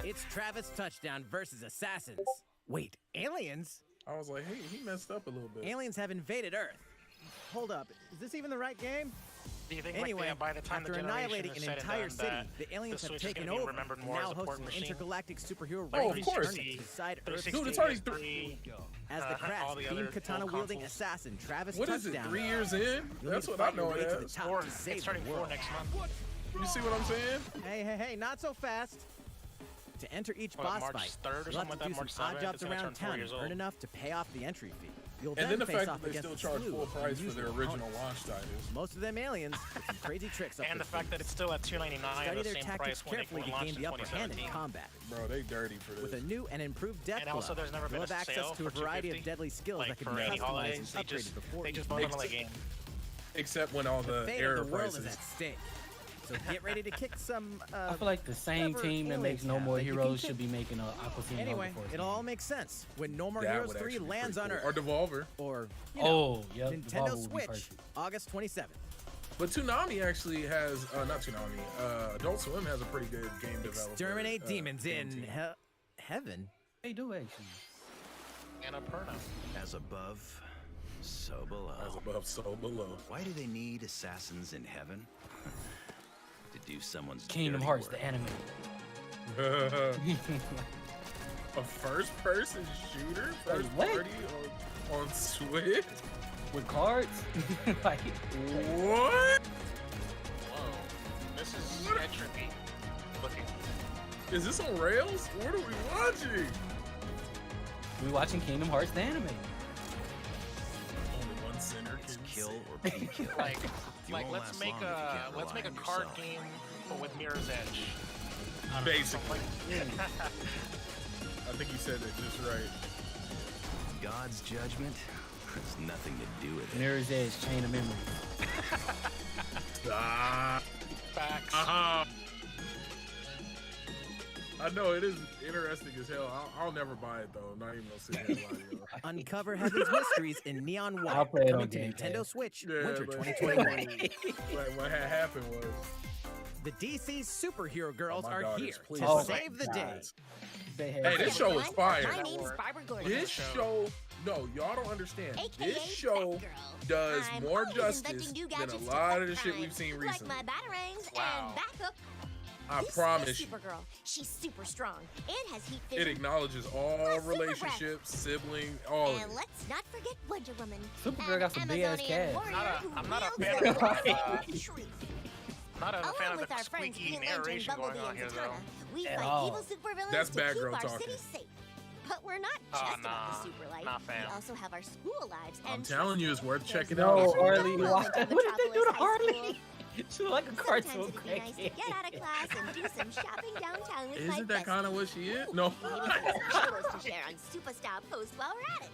It's Travis Touchdown versus Assassins. Wait, aliens? I was like, hey, he messed up a little bit. Aliens have invaded Earth. Hold up, is this even the right game? Do you think Anyway, like, by the time after the generation annihilating is an said and entire done, city, that the aliens the have Switch is taken gonna be over remembered and more as now a host port an machine. intergalactic superhero Oh, race of course. journey inside Earth's 360, Dude, it's already history. As the all crass, the beam other katana-wielding consoles. assassin Travis What is it, Touchdown. 3 years in? You'll That's need what to I fight your know way it to the as. top Or to it's save starting the 4 world. next month. You see what I'm saying? Hey, not so fast. To enter each What, boss March fight, 3rd or you'll have something like to do that, some March odd 7th, jobs it's gonna around turn 4 town years and earn old. enough to pay off the entry fee. You'll And then the face fact off that they against still a charge slew full of price for their unusual original opponents. launch titles. Most of them aliens with some crazy tricks up And their the fact sleeves. that it's still at $2.99, Study the their same tactics price when it carefully to launched gain in the upper hand in 2017. combat. Bro, they dirty for this. With a new and improved deck And also, flow, there's never been you'll a have access sale to a for variety of $2.50, deadly skills like that can for be any customized holidays, and they upgraded before just each bundle match. the game. Except when all The the fate error of the world prices. is at stake. So get ready to kick some. I feel like the same whatever team that aliens makes No have More that you can Heroes kick. should be making a Aqua Teen Anyway, Logo Force it'll game. all make sense when No More That Heroes would 3 actually be lands pretty on cool. Earth. Or Devolver. Or, you know, yep, Nintendo Devolver would be Switch, perfect. August 27th. But Toonami actually has, not Toonami, Adult Swim has a pretty good game developer. Exterminate demons game in team. heaven. They do actually. Annapurna. As above, so below. As above, so below. Why do they need assassins in heaven? To do someone's Kingdom dirty Hearts, work. the anime. A first-person shooter, first what? party on Switch with cards. Like what? Whoa, this is trippy looking. Is this on rails? What are we watching? We watching Kingdom Hearts, the anime. Only one sinner can Kill or be killed. Like won't let's last make long if you can't let's rely make a on card yourself. game but with Mirror's Edge. Basically. I think you said it just right. God's judgment has nothing to do with it. Mirror's Edge, Chain of Memory. Facts. I know it is interesting as hell. I'll never buy it though. Not even gonna sit here and lie to you. Uncover Heaven's mysteries in neon white. I'll play it Coming on to Game Nintendo Pass. Switch, Yeah, winter but- 2021. Like what had happened was The DC superhero girls my are daughters, here please. to Oh save my the God. day. They Hey, this show is fire. My name's Barbara Gordon. This show, no, y'all don't understand. AKA This show Batgirl. does I'm more always justice inventing new than a gadgets to lot of the fuck shit time, we've seen like recently. my batarangs Wow. and backup. I This promise is you. Supergirl. She's super strong and has heat It vision. acknowledges all Plus super breath. relationships, sibling, all of And it. let's not forget Wonder Woman. Supergirl an got some big ass Amazonian cast. warrior I'm not a who fan wields of the the, lightning truth. Not a fan Along of with the our friends squeaky Green Lantern, narration going Bumblebee, on and here though. Zatanna, we At fight all. evil supervillains That's to keep Batgirl our talking. city safe. But we're not Oh, just about nah. the super life. Not fan. We also have our school lives. I'm and telling you, it's worth there's checking No, out. Harley. no Why? moment in What did they do to Metropolis High Harley? School. She look like a Sometimes cartoon it'd be nice to crackhead. get out of class and do some shopping downtown with my Isn't that kind of besties. what she is? No. Maybe some photos to share on Superstar Post while we're at it.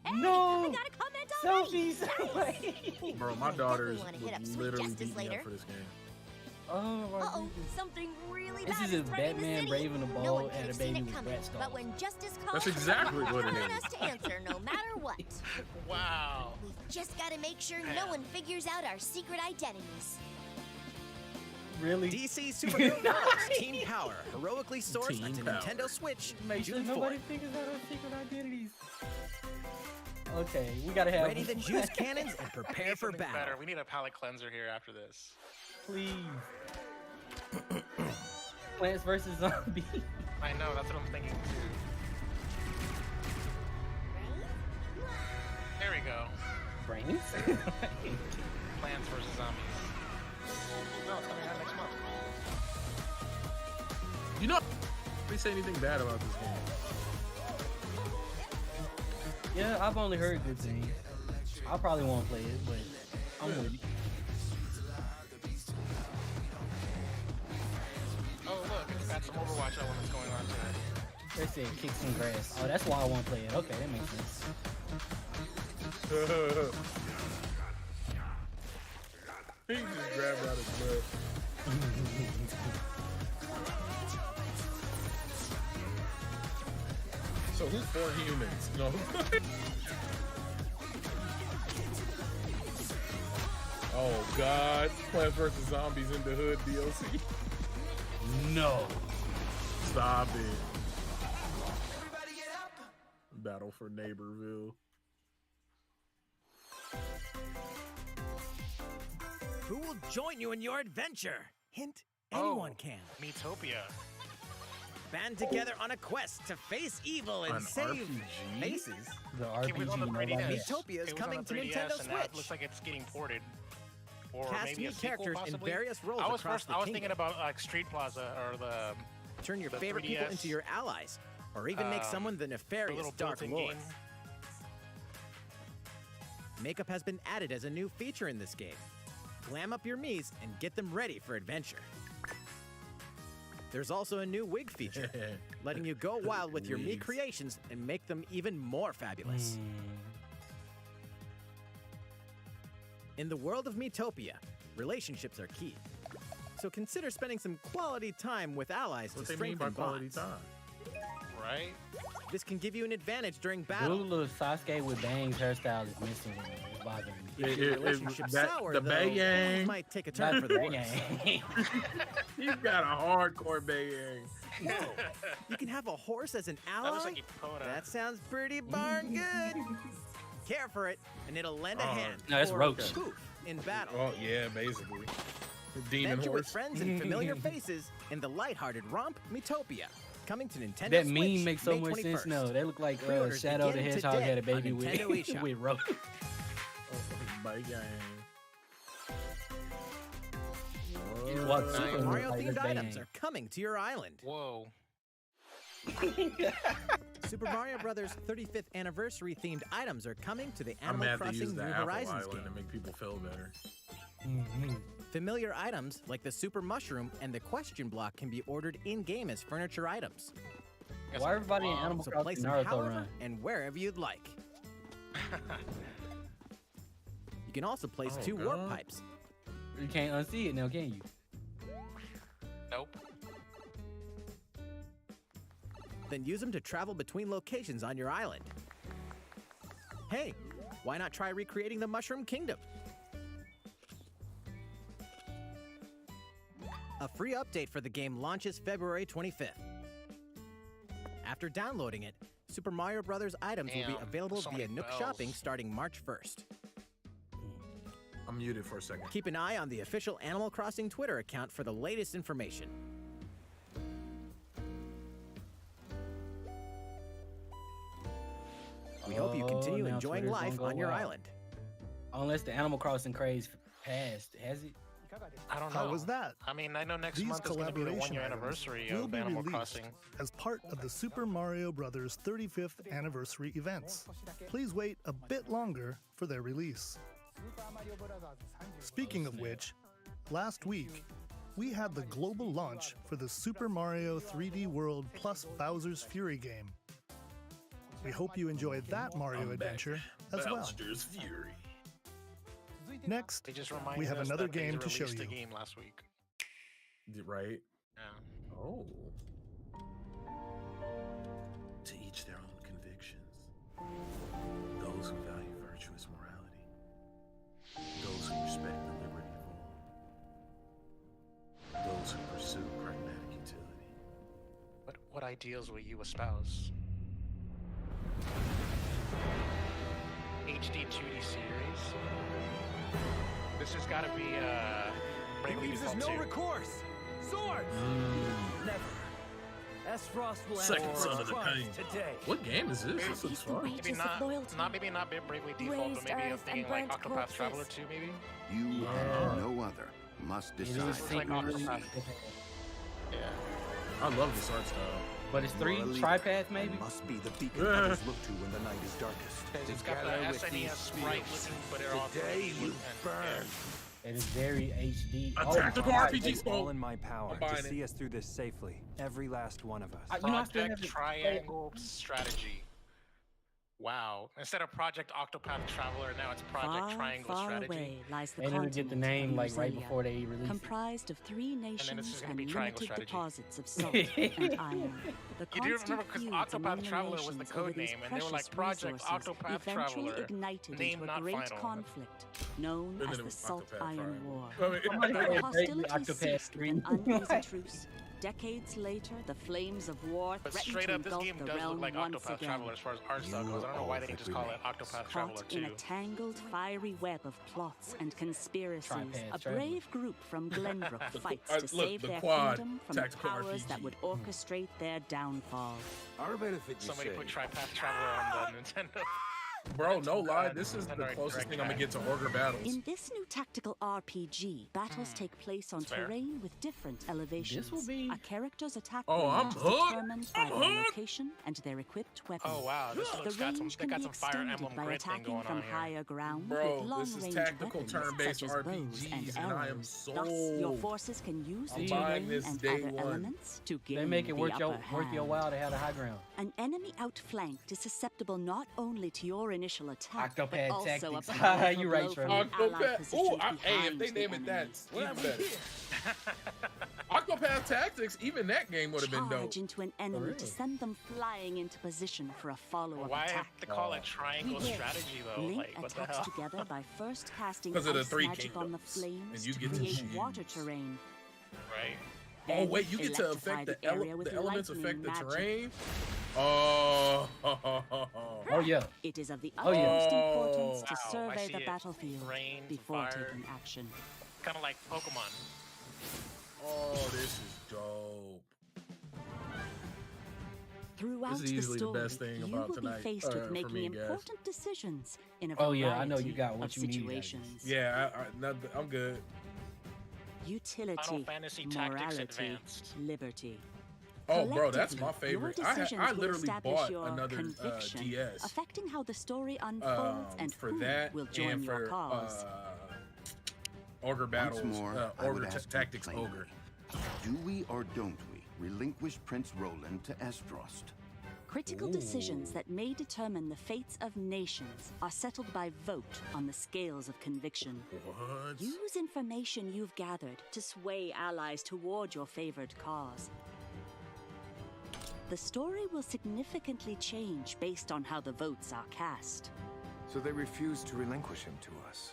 Hey, No. we got a comment already. Selfies. Bro, my Definitely daughters wanna hit would up Sweet literally Justice beat me later. up for this game. Oh my Uh-oh, goodness. something really This bad is is if threatening the Batman city. Brave and the No Bold one could had a have seen baby it with coming, rat but skulls. when justice calls, That's exactly what it on is. us to answer no matter what. Wow. We've just got to make sure no one figures out our secret identities. Really? DC superhero girls, Team Power, heroically sourced Team onto Power. Nintendo Switch, Make sure June nobody 4th. figures out our secret identities. Okay, we gotta have. Ready to juice cannons and prepare for Something battle. better. We need a palate cleanser here after this. Please. Plants vs Zombies. I know, that's what I'm thinking too. There we go. Brains? Plants vs Zombies. No, it's coming out next month. You know, we say anything bad about this game. Yeah, I've only heard good things. I probably won't play it, but I'm with you. Oh look, it's got some Overwatch elements going on to it. They said kick some grass. Oh, that's why I won't play it. Okay, that makes sense. He just grabbed out his butt. So who's for humans? No. Oh God! Plants vs Zombies in the Hood DLC. No. Stop it. Battle for Neighborville. Who will join you in your adventure? Hint, anyone can. Miitopia. Band together on a quest to face evil and An save RPG? faces. The It was on the RPG. 3DS. nobody- Miitopia is It was coming on to the 3DS, Nintendo and now it Switch. looks like it's getting ported. Or Cast maybe new a sequel, characters in possibly. various roles I was across first. the I was kingdom. thinking about like Street Plaza or the Turn your the favorite people 3DS, into your allies, or even make someone the nefarious little Dark built-in Lord. game. Makeup has been added as a new feature in this game. Glam up your Miis and get them ready for adventure. There's also a new wig feature, letting you go wild with your Mii Wigs. creations and make them even more fabulous. In the world of Miitopia, relationships are key. So consider spending some quality time with allies What to they mean by strengthen quality bonds. time? Right? This can give you an advantage during Dude, battle. little Sasuke with Bang's hairstyle is missing. It's bothering me. If your relationship's sour, the though, Bayang. things might take a turn for the worse. He's got a hardcore Bayang. You can have a horse as an That looks ally? like Epona. That sounds pretty darn good. Care for it, and it'll lend a hand. No, that's or Roach. poof in battle. Oh yeah, basically. The demon Adventure with horse. friends and familiar faces in the lighthearted romp Miitopia. Coming to Nintendo That Switch, meme makes so May much sense 21st. now. They look like Pre-orders Shadow the begin Hedgehog today had a on baby with, Nintendo eShop. with Roach. Bayang. What? Super Mario-themed Bang. items are coming to your island. Whoa. Super Mario Bros. 35th anniversary themed items are coming to the I'm Animal mad to Crossing use New the Apple Horizons Island game. to make people feel better. Familiar items like the Super Mushroom and the Question Block can be ordered in-game as furniture items. Why everybody in Animal So place Crossing them Naruto however run? and wherever you'd like. You can also place Oh, 2 warp God. pipes. You can't unsee it now, can you? Nope. Then use them to travel between locations on your island. Hey, why not try recreating the Mushroom Kingdom? A free update for the game launches February 25th. After downloading it, Super Mario Bros. Items will be Damn, available so via many Nook bells. Shopping starting March 1st. I'm muted for a second. Keep an eye on the official Animal Crossing Twitter account for the latest information. We hope you continue now enjoying Twitter's gonna life go on your wild. island. Unless the Animal Crossing craze passed, has it? I don't know. How was that? I mean, I know next These month is going to be the collaboration 1-year items anniversary will of be Animal released Crossing. as part of the Super Mario Bros. 35th anniversary events. Please wait a bit longer for their release. Speaking of which, last week, we had the global launch for the Super Mario 3D World plus Bowser's Fury game. We hope you enjoyed that Mario adventure as well. Bowser's Fury. Next, They just reminded we have us another that they game to show released you. a game last week. Right? Yeah. Oh. To each their own convictions. Those who value virtuous morality. Those who respect the liberty of all. Those who pursue pragmatic utility. What ideals will you espouse? HD 2D series? This has got to be Bravely Leaves us Default no 2. recourse. Sword! Never. S. Frost will Second answer son for of the crimes pain. today. What game is this? This looks fun. Maybe not Bravely Default, Raised but maybe I'm Earth thinking and like burnt Octopath corpses. Traveler 2, maybe? You and no other must It decide. is It's like secretly- Octopath. Yeah. I love this art style. But it's 3 You're a leader tripads maybe? Must be the beacon others look to when the night is darkest. It's got the SNES sprite looking, but they're all Today 3D you and- burn. It is very HD. A Oh, tactical God. RPG It's scope. all in my power I'm buying to it. see us through this safely. Every last one of us. You know, I still Project haven't- Triangle Strategy. Wow. Instead of Project Octopath Traveler, now it's Project Triangle far Strategy. away lies the They didn't get the continent name of like right Muselia, before they released it. comprised of 3 this is nations gonna and be Triangle limited Strategy. deposits of salt and iron. The You do constant remember because feuds Octopath among the Traveler was the nations code over these name, and they were like precious Project resources Octopath eventually Traveler, ignited name into a not great final. conflict known And as then it the was Salt Octopath Iron Triangle. War. I mean- Somebody said Hostilities Octopath ceased with 3. an uneasy truce. Decades later, the flames of war But threatened straight to up, this engulf game the does look realm like once Octopath again. Traveler as far as art style goes. I don't know why they didn't just call it Octopath Traveler Caught in 2. a tangled, fiery web of plots and conspiracies, Tripad a traveler. brave group from Glenbrook fights look, to save the their quad kingdom from the tactical powers that RPG. would orchestrate their downfall. Our benefit, you Somebody say. put Tripath Traveler on the Nintendo. Bro, no lie. This is the Nintendo closest Direct thing I'm gonna Drive. get to Ogre battles. In this new tactical RPG, battles take place on fair. terrain with different elevations. will be- A character's attack Oh, I'm range is hooked. determined by I'm their hooked. location and their equipped weapons. Oh wow, this The looks got some. range They can got be some Fire extended Emblem by grid thing attacking going from on here. higher ground Bro, with this is long-range tactical weapons turn-based such as bows RPGs, and and I am arrows. Thus, your sold. forces can use I'm terrain buying this and day other one. elements to gain They make it the worth your upper hand. while to have the high ground. An enemy outflanked is susceptible not only to your initial attack, but Octopath also Tactics. a powerful You right, blow from Trevor. the allied positions hey, if behind they the name it enemy. that, even better. Octopath Tactics, even that game would have been dope. Charge into an enemy to send them flying into position for a follow-up Why attack. have to call it triangle strategy though? Link Like, what the attacks hell? together by first casting Because of the ice 3 magic on the kingdoms, flames and you to get to create choose. water terrain. Right. Oh Then wait, you get to electrify affect the area with the elements lightning affect the magic. terrain. Oh. Oh yeah. It is of the Oh, yeah. utmost importance to Wow, I survey see the it. battlefield Rain, before fire. taking action. Kind of like Pokemon. Oh, this is dope. Throughout This is easily the the story, best thing you about will tonight, be faced for with making me, guys. important decisions in a Oh, variety yeah, I know you got what of you need, guys. situations. Yeah, I'm good. Utility, Final Fantasy Tactics morality, Advanced. liberty. Oh, bro, that's my Collectively, your favorite. decisions I will literally establish bought your another conviction, DS affecting how the story unfolds and for who that will join and your for cause. Ogre Battles, Once more, I Ogre would ask you Tactics plainly, Ogre. Do we or don't we relinquish Prince Roland to Estrost? Critical decisions that may determine the fates of nations are settled by vote on the scales of conviction. What? Use information you've gathered to sway allies toward your favored cause. The story will significantly change based on how the votes are cast. So they refused to relinquish him to us.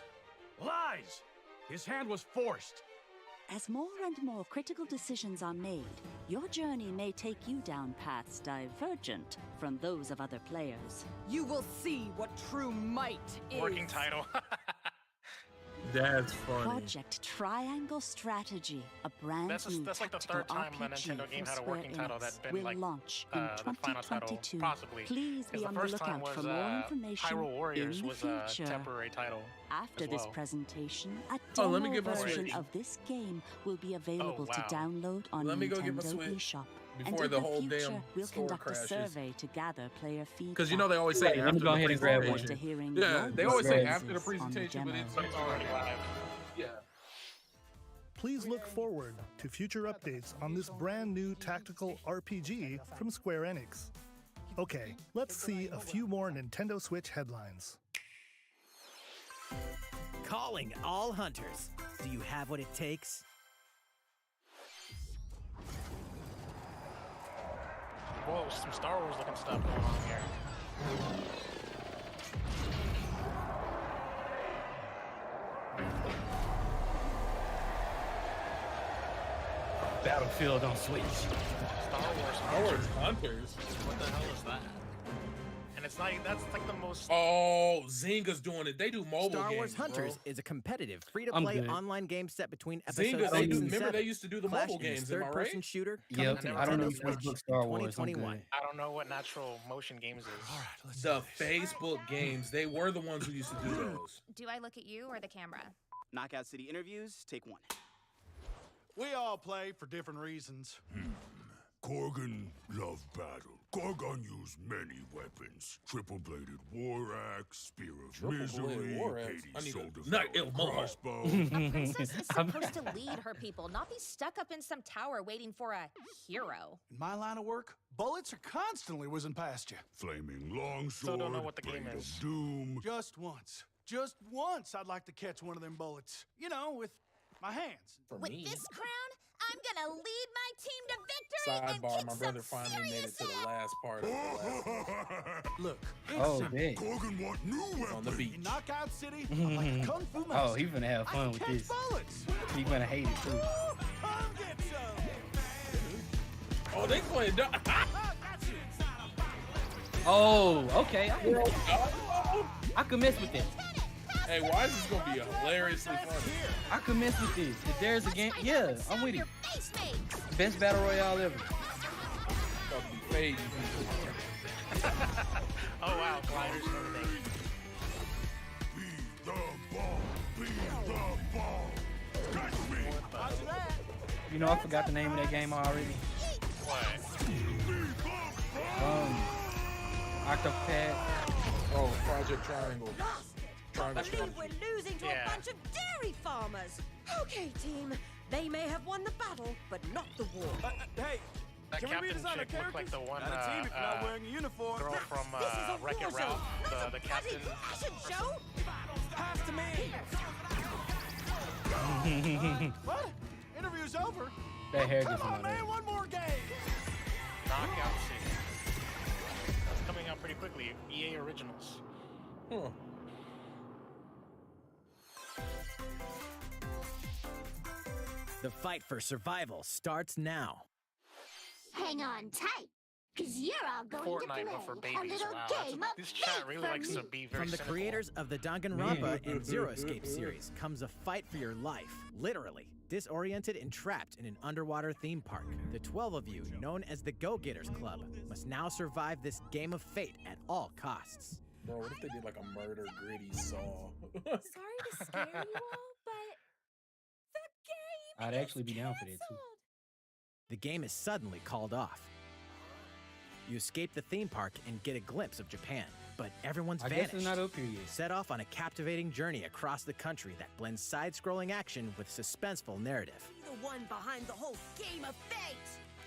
Lies! His hand was forced. As more and more critical decisions are made, your journey may take you down paths divergent from those of other players. You will see what true might is. Working title. That's funny. Project Triangle Strategy, a brand new That's like the tactical third time a RPG Nintendo game from had a Square working title Enix that's been will like launch in the final title, 2022. possibly. Please be Because on the the first time lookout was for more information Hyrule Warriors in the was a future. temporary title. After as this well. presentation, a Oh, let me demo get my version Switch. of this game will be available wow. to download on Let me go get my Nintendo Switch eShop. before and the in whole future, damn we'll store conduct crashes. a survey to gather player feedback. Because you know they always say Let me after go the ahead and grab one. presentation. To hearing Yeah, your they always say responses after the on presentation, but demo. it's already live. Yeah. Please look forward to future updates on this brand new tactical RPG from Square Enix. Okay, let's see a few more Nintendo Switch headlines. Calling all hunters. Do you have what it takes? Whoa, some Star Wars looking stuff going on here. Battlefield on Switch. Star Wars Hunters. What the hell is that? And it's like that's like the most. Oh, Zynga's doing it. They do mobile Star games, Wars Hunters bro. is a competitive, I'm free-to-play good. online game set between episodes Zynga, 6 they and do, 7. remember they used to do the Clash mobile in this games, am I third-person right? shooter Yep, coming to I don't know Nintendo if Facebook Switch Star in Wars. I'm 2021. good. I don't know what natural motion games is. The Facebook games, they were the ones who used to do those. Do I look at you or the camera? Knockout City interviews, take one. We all play for different reasons. Korgan loved battle. Korgan used many weapons. Triple-bladed war axe, spear of Triple-bladed misery, war axe. I Hades' need soul a Night devouring Elmo. crossbow. A princess is supposed to lead her people, not be stuck up in some tower waiting for a hero. In my line of work, bullets are constantly whizzing past you. Flaming longsword, Still don't know what the game blade is. of doom. Just once, I'd like to catch one of them bullets. You know, with my hands. With this crown, I'm gonna lead my team to victory and Sidebar, kick my some brother finally made it to the last part of the last Look, Oh, dang. Korgan want new weapons. on the beach. in Knockout City, I'm like a kung fu master. Oh, he's gonna have fun with Catch this. bullets. He's gonna hate it too. Come get some. Oh, they playing. Oh, okay. I can mess with this. Hey, why is this gonna be hilariously funny? I can mess with this. If there's a game, yeah, I'm with you. Best battle royale ever. About to be fading. Oh wow, gliders and everything. Be the ball. Be the ball. Catch me. Roger that. You know, I forgot the name of that game already. What? Octopath. Oh, Project Triangle. I believe we're losing to a bunch of dairy farmers. Okay, team. They may have won the battle, but not the war. Hey, That can we captain redesign our chick looked like characters? the one Not a team if you're not wearing a uniform. girl from This is a Wreck-It Ralph, the captain. Joe? Pass to me. What? Interview's over. That hair Come gets on, on there. man, one more game. Knockout City. That's coming out pretty quickly. EA Originals. The fight for survival starts now. Hang on tight, because you're all going Fortnite, to but for play babies. a little Wow. game of This chat really likes to me. be very From the cynical. creators of the Danganronpa and Zero Escape series comes a fight for your life, literally. Disoriented and trapped in an underwater theme park, the 12 of you, known as the Go-Getters Club, must now survive this game of fate at all costs. Bro, what if they did like a murder gritty Saw? Sorry to scare you all, but the game I'd actually be down for that too. The game is suddenly called off. You escape the theme park and get a glimpse of Japan, but everyone's I guess vanished. they're not up here yet. Set off on a captivating journey across the country that blends side-scrolling action with suspenseful narrative. the one behind the whole game of fate.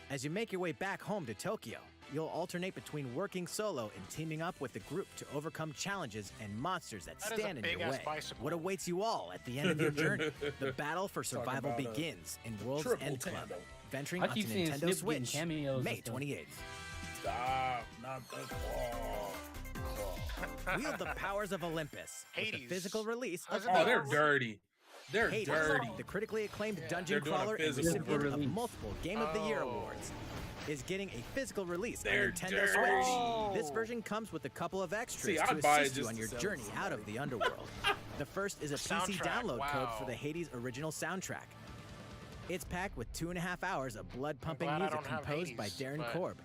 As you make your way back home to Tokyo, you'll alternate between working solo and teaming up with the group to overcome challenges and monsters that That is a stand in your big-ass way. bicycle. What awaits you all at the end of your journey? The battle for survival about a begins in World's triple End Club, tando. venturing I onto keep seeing Nintendo Snip getting Switch, cameos and May stuff. 28th. Stop, not the claw. Wield the powers of Olympus with the Hades. physical release of Oh, they're Hades. dirty. They're Hades, dirty. the critically acclaimed dungeon they're doing a crawler and physical recipient of release. multiple Game of the Year Oh. awards, is getting a physical release They're on Nintendo dirty. Switch. Oh. This version comes with a couple of extras See, to I'd buy it assist you just on to your sell it journey to out of the underworld. The first is a PC Soundtrack, download code for wow. the Hades original soundtrack. It's packed with 2.5 hours of blood-pumping glad I music don't have composed by Hades, Darren but Korb,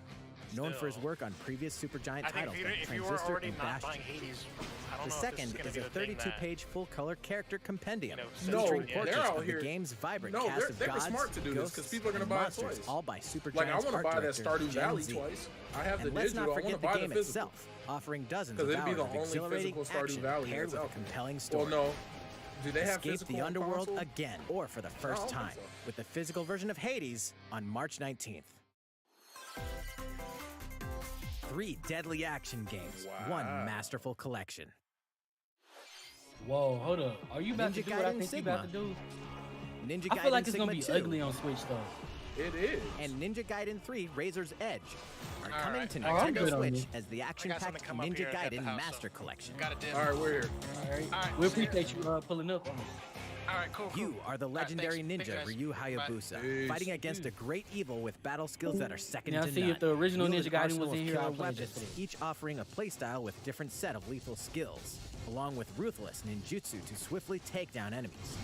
known for his still. work on previous Supergiant I think titles like if you were Transistor already and not Bastion. buying Hades, I don't The know if second this is going is to a be the thing that 32-page full-color character compendium No, featuring they're portraits out of here- the game's vibrant No, cast of they're gods, smart to do this, 'cause ghosts, people are gonna and buy it monsters, twice. all by Supergiant's Like, I want to art buy that director, Stardew Gen Valley Z. twice. I have the And let's digital. not I want to forget the buy the game physical. itself, offering dozens Because of it'd be hours the of only exhilarating physical Stardew action Valley paired that's with a out there. compelling story. Well, no. Do they have Escape physical the on underworld console? again, or for the first don't think time, so. with the physical version of Hades on March 19th. 3 deadly action games, one Wow. masterful collection. Whoa, hold up. Are you about to Ninja do what I Gaiden think you about to Sigma. do? Ninja I Gaiden feel like it's Sigma gonna be 2 ugly on Switch though. It is. and Ninja Gaiden 3 Razor's Edge are All coming right. to Oh, I'm Nintendo good on Switch this. as the I got something action-packed come up here Ninja at the Gaiden house, Master so Collection. Got it, All right, we're here. All right. All right, We so here- appreciate you pulling up on us. All right, cool. You are the legendary thanks, ninja guys. Ryu Bye. Hayabusa, Peace. fighting against a great evil with battle skills that are second Now, to see, none. if the original Wield Ninja an Gaiden arsenal was of in here, killer I'd play just weapons, for this. each offering a playstyle with different set of lethal skills, along with ruthless ninjutsu to swiftly take down enemies.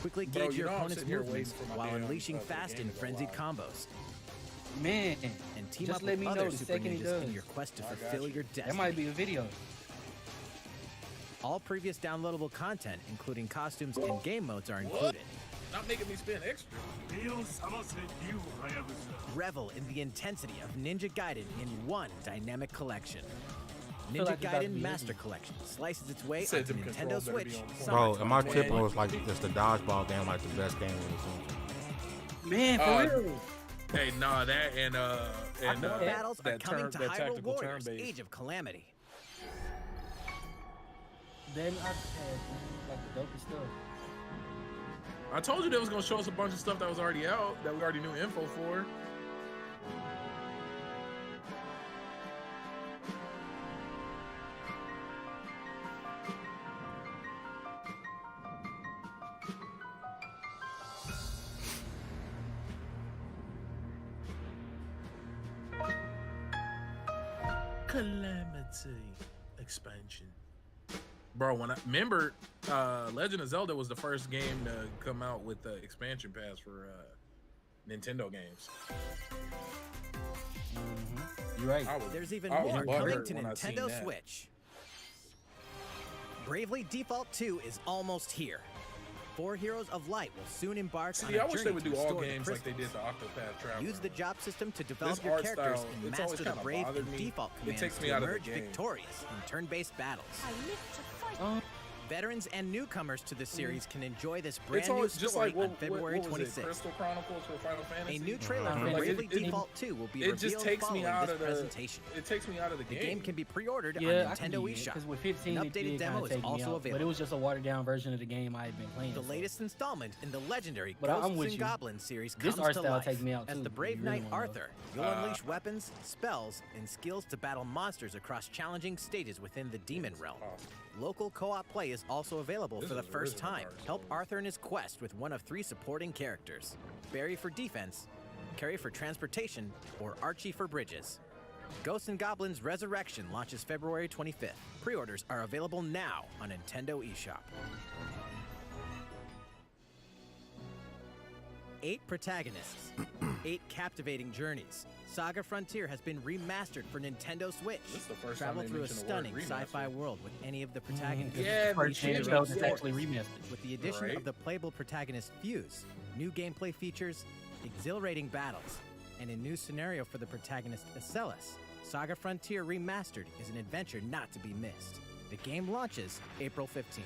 Quickly Bro, gauge you your know I'm opponent's sitting here waiting movements for my while damn, unleashing fast game and to go frenzied live. combos, Man, and team just up let with me know other the super second he ninjas does. in your quest to I got fulfill you. your That destiny. might be a video. All previous downloadable content, including costumes and game modes, are included. Not making me spend extra. Revel in the intensity of Ninja Gaiden in one dynamic collection. feel Ninja like it's about to Gaiden be Master ugly. Collection slices its way Said onto them Nintendo controls better be Switch. on point. Summer Bro, am I 2021. tripping? Was like it's the dodgeball game, like the best game we've seen. Man, for real. Hey, nah, that and More battles are that coming turn, to that Hyrule tactical Warriors: turn-based. Age of Calamity. Then I had like the dopest stuff. I told you they was gonna show us a bunch of stuff that was already out that we already knew info for. Calamity expansion. Bro, when I remember, Legend of Zelda was the first game to come out with the expansion pass for Nintendo games. You're right. There's even I was more butthurt coming to when I seen Nintendo that. Switch. Bravely Default 2 is almost here. 4 Heroes of Light will soon embark on See, a I wish they journey would to do all restore the games like they crystals. did the Octopath Traveler. Use the job system to develop This your art characters style, and it's always master the kinda brave bothered and me. default It commands takes me to out of the emerge game. victorious in turn-based battles. I live to fight. Veterans and newcomers to the series can enjoy this brand It's all new just story like on February what was it, 26th. Crystal Chronicles for Final Fantasy. A new trailer for Like, Bravely Default 2 will be it revealed just takes following me out this of the presentation. It takes me out of the game. The game can be pre-ordered on Yeah, I can Nintendo get it, eShop. because with 15, An it updated did demo kinda is take me also out, available. but it was just a watered down version of the game I had been playing. The so. latest installment in the legendary But I'm Ghosts with and you. Goblins series This comes art to style life. take me out, As too, the if brave you really knight wanna know. Arthur, you'll unleash weapons, spells, and skills to battle monsters across challenging stages within the Demon Realm. Local co-op play is also available for the first time. Help Arthur in his quest with one of 3 supporting characters: Barry for defense, Carrie for transportation, or Archie for bridges. Ghosts and Goblins Resurrection launches February 25th. Pre-orders are available now on Nintendo eShop. 8 protagonists, 8 captivating journeys. Saga Frontier has been remastered for Nintendo Switch. This is the first Travel time they through a mentioned the stunning word sci-fi world with any of the protagonists. Yeah, but Featuring Nintendo is actually remastered. with the addition Right. of the playable protagonist Fuse, new gameplay features, exhilarating battles, and a new scenario for the protagonist Acellus. Saga Frontier Remastered is an adventure not to be missed. The game launches April 15th.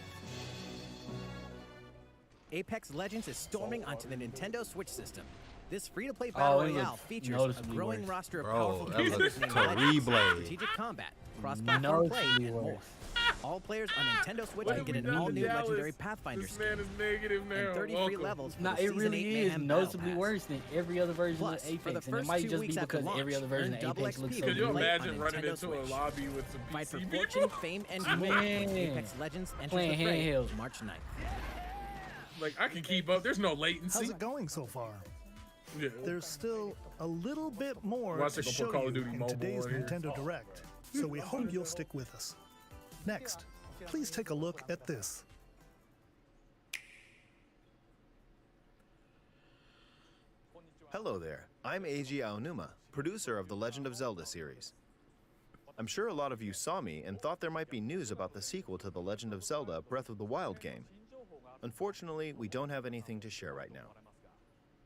Apex Legends is storming onto the Nintendo Switch system. This free-to-play battle it royale looks features a noticeably growing worse. roster of Bro, powerful that characters looks named Legends, terrible. strategic combat, cross-platform play, Noticeably and more. worse. All players on Nintendo Switch What can have get we an done to all-new Dallas? legendary Pathfinder This skin man is negative now. and 30 free Welcome. levels for Nah, the it Season really 8 is Mayhem Battle noticeably Pass. worse than every other version Plus, of for the Apex, and it first might 2 just be weeks after because every launch, other version earn of double Apex looks XP so Could you when good. play on imagine running Nintendo into a Switch. lobby with some Fight for PC fortune, people? fame, and more. Man. Apex Legends enters Playing the fray handheld. March 9th. Like, I can keep up. There's no latency. How's it going so far? Yeah. There's still a little bit more Watch to it go put show Call you of Duty in Mobile today's in here. Nintendo Direct, so we hope you'll stick with us. Next, please take a look at this. Hello there, I'm Eiji Aonuma, producer of the Legend of Zelda series. I'm sure a lot of you saw me and thought there might be news about the sequel to the Legend of Zelda Breath of the Wild game. Unfortunately, we don't have anything to share right now.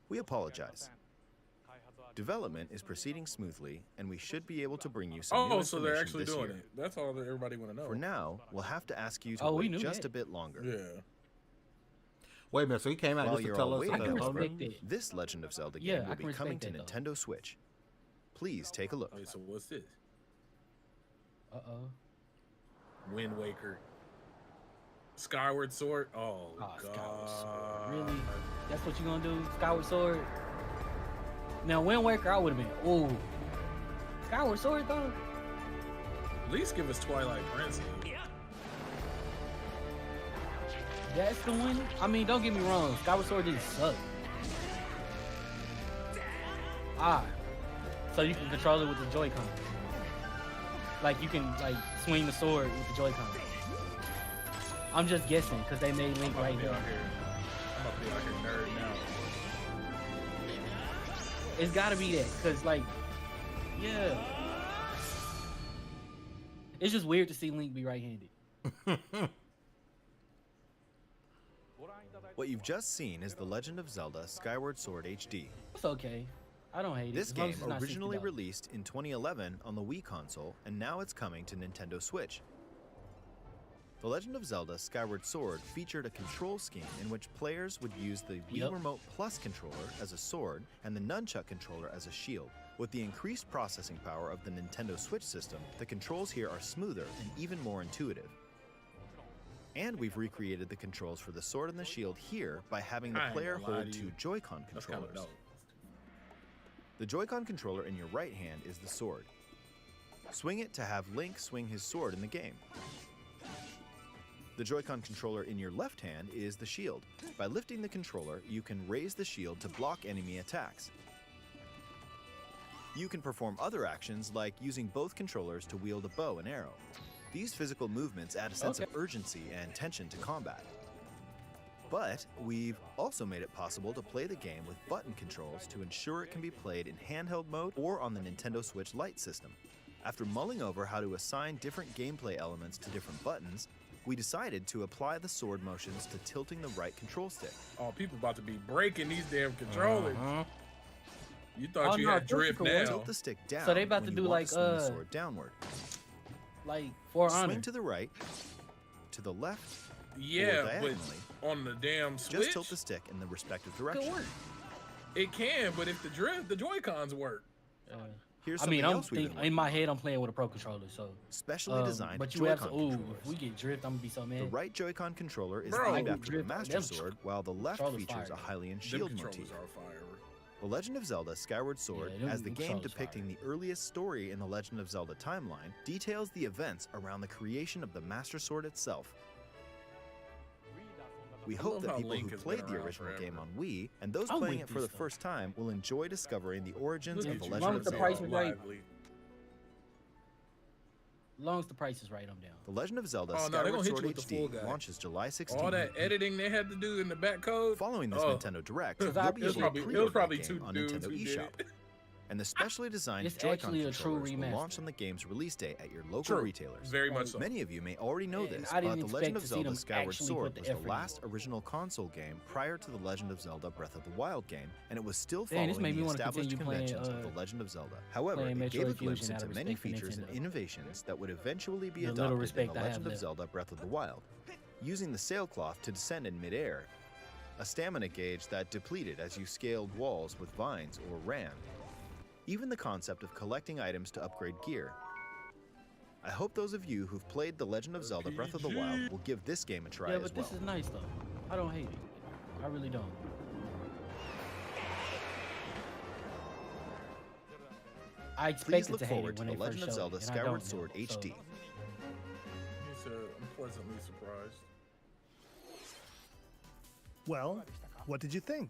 We apologize. Development is proceeding smoothly, and we should be able to bring you some new Oh, so they're information actually this doing year. it. That's all that everybody want to know. For now, we'll have to ask you to Oh, we wait knew just that. a bit longer. Yeah. Wait a minute, so he came out While just to you're tell all us waiting, about respect however, that. this Legend of Zelda Yeah, game I will can be coming to respect that, though. Nintendo Switch. Please take a look. Wait, so what's this? Uh-oh. Wind Waker. Skyward Sword. Oh, God. Skyward Sword. Really? That's what you gonna do? Skyward Sword? Now, Wind Waker, I would have been, ooh. Skyward Sword, though? At least give us Twilight Princess. That's the one? I mean, don't get me wrong. Skyward Sword didn't suck. So you can control it with the Joy-Con. Like, you can, like, swing the sword with the Joy-Con. I'm just guessing, because they made Link right here. here. I'm about to be out here nerd now. It's gotta be that, because, like, yeah. It's just weird to see Link be right-handed. What you've just seen is The Legend of Zelda Skyward Sword HD. It's okay. I don't hate it. This as long game as it's not originally $60. released in 2011 on the Wii console, and now it's coming to Nintendo Switch. The Legend of Zelda Skyward Sword featured a control scheme in which players would use the Wii Remote Plus controller as a sword and the Nunchuck controller as a shield. With the increased processing power of the Nintendo Switch system, the controls here are smoother and even more intuitive. And we've recreated the controls for the sword and the shield here by having the I ain't player gonna lie hold to 2 you. Joy-Con That's kind controllers. of dope. The Joy-Con controller in your right hand is the sword. Swing it to have Link swing his sword in the game. The Joy-Con controller in your left hand is the shield. By lifting the controller, you can raise the shield to block enemy attacks. You can perform other actions like using both controllers to wield a bow and arrow. These physical movements add a sense of urgency and tension to combat. But we've also made it possible to play the game with button controls to ensure it can be played in handheld mode or on the Nintendo Switch Lite system. After mulling over how to assign different gameplay elements to different buttons, we decided to apply the sword motions to tilting the right control stick. Oh, people about to be breaking these damn controllers. You thought Oh, you no, had drift difficult. now. Tilt the stick down. So they about when to you do want like, swing the sword downward. Like, For Honor. Swing to the right, to the left, Yeah, but diagonally, on the damn Switch, just tilt the stick in the respective direction. it can. But if the Joy-Cons work. Here's I something mean, I'm else we've been in working my head, I'm playing with a Pro controller, so specially designed but you Joy-Con have controllers. if we get drift, I'm gonna be so mad. The right Joy-Con controller is Bro, named after the drift, Master them Sword, while the left controllers features fire. a Hylian Them shield controllers motif. are fire. The Legend of Zelda Skyward Sword, them as the game controllers depicting the earliest story in the Legend of Zelda timeline, details the events around the creation of the Master Sword itself. We I hope love that how people Link who has played been the around original forever. game on Wii and those I'm playing with it for the this, though. first time will enjoy discovering the origins Look of at the you, Legend long of as the Zelda. price is right. lively. As long as the price is right, I'm down. The Legend of Zelda Oh, no, they Skyward gonna hit you Sword with the full HD guide. launches July 16th. All that editing they had to do in the back code. Following this Oh. Nintendo Direct, It was you'll be able to probably- it pre-order was probably the two game on dudes Nintendo who did eShop. it. And the specially designed It's Joy-Con actually a true controllers will remaster. launch on the game's release day at your local True. retailers. Very much so. Many of you may already know And this, I but didn't The Legend expect of to see Zelda them Skyward actually Sword put the was the effort last original console game prior to The Legend of Zelda Breath of the Wild game, and it was still Dang, this following made me the wanna established continue playing, conventions of The Legend of Zelda. However, playing it gave a Metroid glimpse Fusion out into of many respect for features and Nintendo. innovations that would eventually be The little adopted in respect The I have Legend of left. Zelda Breath of the Wild. Using the sailcloth to descend in midair, a stamina gauge that depleted as you scaled walls with vines or ran. Even the concept of collecting items to upgrade gear. I hope those of you who've played The Legend of Zelda Breath of the Wild will give this game a try Yeah, as but well. this is nice though. I don't hate it. I really don't. I Please expected look to hate forward it to when The they Legend first of showed Zelda it, and I Skyward don't now, Sword so- HD. He said, I'm pleasantly surprised. Well, what did you think?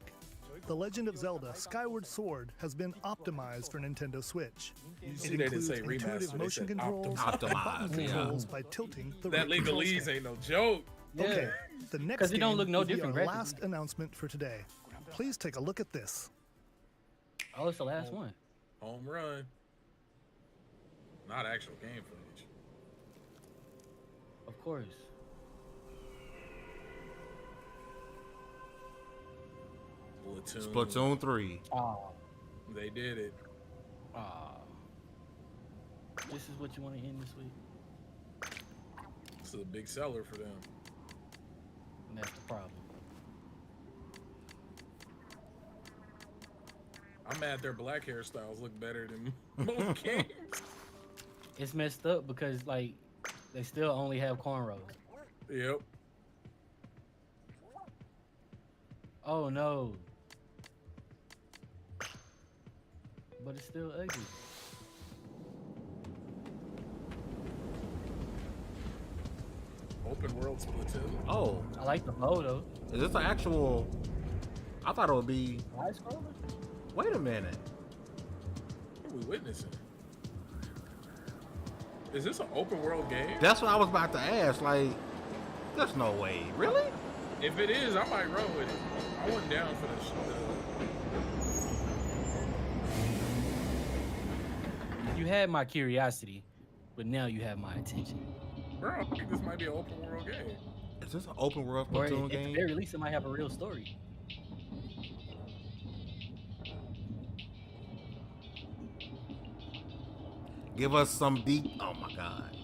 The Legend of Zelda Skyward Sword has been optimized for Nintendo Switch. You It see they didn't includes say remaster, intuitive they motion said controls optimized. and button Optimized, yeah. controls by tilting the That right control legalese stick. ain't no joke. Okay, the next 'Cause it don't game look no will be different our graphically. last announcement for today. Please take a look at this. Oh, it's the last one. Home run. Not actual game footage. Of course. Platoon 3. Oh. They did it. This is what you want to end this week? It's a big seller for them. And that's the problem. I'm mad their black hairstyles look better than most games. It's messed up because like they still only have cornrows. Yep. Oh no. But it's still ugly. Open world Splatoon. Oh, I like the bow though. is this an actual? I thought it would be. Side scroller? Wait a minute. What are we witnessing? Is this an open world game? That's what I was about to ask. Like, there's no way. Really? If it is, I might run with it. I went down for this. You had my curiosity, but now you have my attention. Bro, I think this might be an open world game. Is this an open world Or Splatoon at the game? very least, it might have a real story. Give us some deep. Oh my god.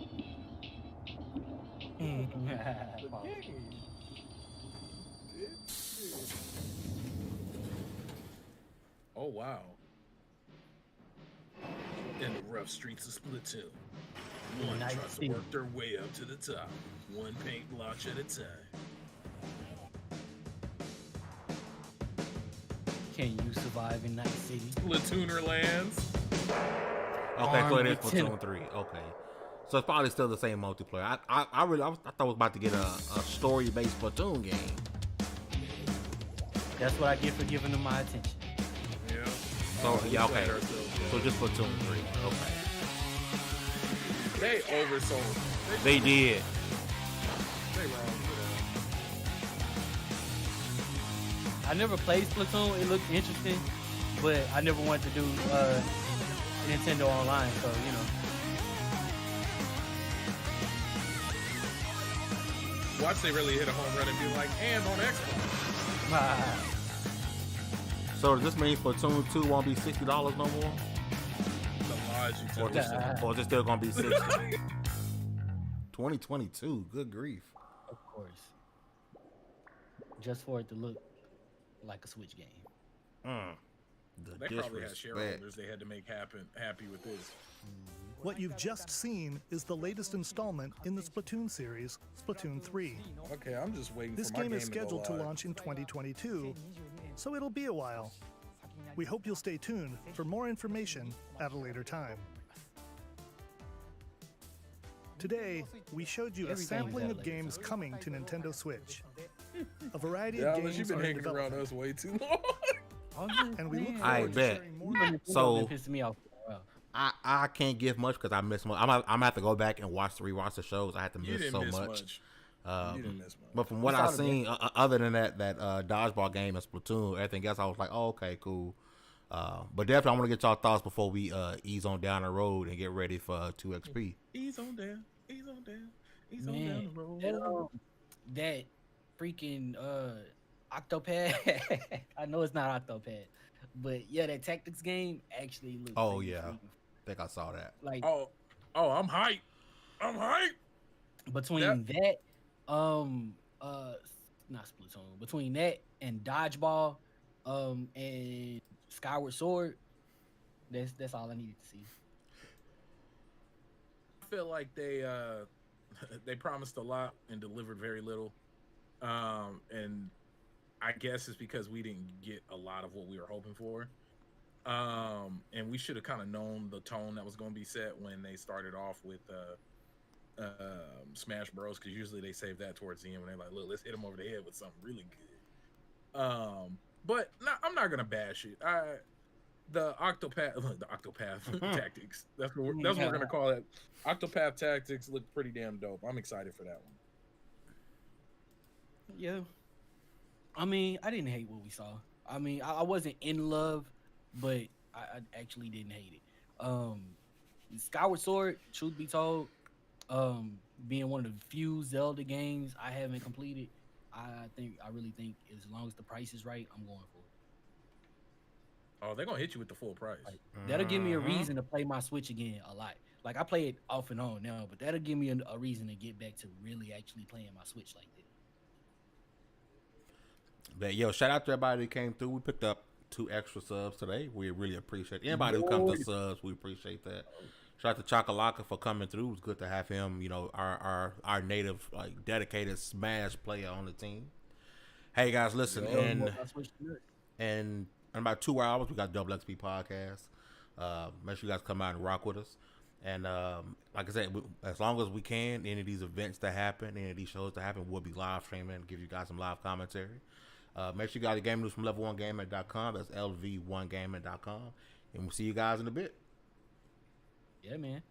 Oh wow. In the rough streets of Splatoon, one Nice tries to scene. work their way up to the top, one paint blotch at a time. Can you survive in Night City? Splatooner lands. Okay, so it is Armed Platoon with 3. Okay. So it's probably still the same multiplayer. I thought I was about to get a story-based Platoon game. That's what I get for giving them my attention. Yeah. So yeah, okay. Played ourselves, So just Platoon 3. Okay. They oversold. They did. They wrong for I never played Splatoon. It looked interesting, but I never wanted to do Nintendo Online, so you know. that. Watch they really hit a home run and be like, and on Xbox. So does this mean Platoon 2 won't be $60 no more? The lies you Or tell. is it still gonna be 60? 2022. Good grief. Of course. just for it to look like a Switch game. They probably had shareholders they had to make happy with this. What you've just seen is the latest installment in the Splatoon series, Splatoon 3. Okay, I'm just waiting This for my game game is scheduled to to go live. launch in 2022, so it'll be a while. We hope you'll stay tuned for more information at a later time. Today, we showed you a sampling of games coming to Nintendo Switch. A variety of games you've been are in hanging around development. us way too long. And we look I forward to bet. sharing more. So Pissed me off. I can't give much because I missed much. I'm gonna have to go back and rewatch the shows. I had to You miss didn't so miss much. You didn't miss much. But from what I've seen, other than that dodgeball game and Splatoon, everything else, I was like, oh, okay, cool. But definitely, I want to get y'all thoughts before we ease on down the road and get ready for 2XP. Ease on down, ease on down, ease on Man, down the road. that freaking Octopath. I know it's not Octopath, but yeah, that tactics game actually looks. Oh yeah, I think I saw that. Like I'm hyped. I'm hyped. Between that, not Splatoon. Between that and dodgeball, and Skyward Sword, that's all I needed to see. I feel like they they promised a lot and delivered very little, and I guess it's because we didn't get a lot of what we were hoping for, and we should have kind of known the tone that was going to be set when they started off with Smash Bros, because usually they save that towards the end when they're like, look, let's hit them over the head with something really good. But I'm not gonna bash it. The Octopath tactics. That's what we're gonna call it. Octopath tactics look pretty damn dope. I'm excited for that one. Yeah. I mean, I didn't hate what we saw. I mean, I wasn't in love, but I actually didn't hate it. Skyward Sword, truth be told, being one of the few Zelda games I haven't completed, I really think as long as the price is right, I'm going for it. Oh, they're gonna hit you with the full price. That'll give me a reason to play my Switch again a lot. Like, I play it off and on now, but that'll give me a reason to get back to really actually playing my Switch like that. But yo, shout out to everybody that came through. We picked up 2 extra subs today. We really appreciate it. Anybody who comes to subs, we appreciate that. Shout out to Chakalaka for coming through. It was good to have him, you know, our native, like, dedicated Smash player on the team. Hey guys, listen, in about 2 hours we got Double XP podcast. Make sure you guys come out and rock with us. And like I said, as long as we can, any of these events that happen, any of these shows that happen, we'll be live streaming and give you guys some live commentary. Make sure you got the game news from level1gaming.com. That's lv1gaming.com. And we'll see you guys in a bit. Yeah, man.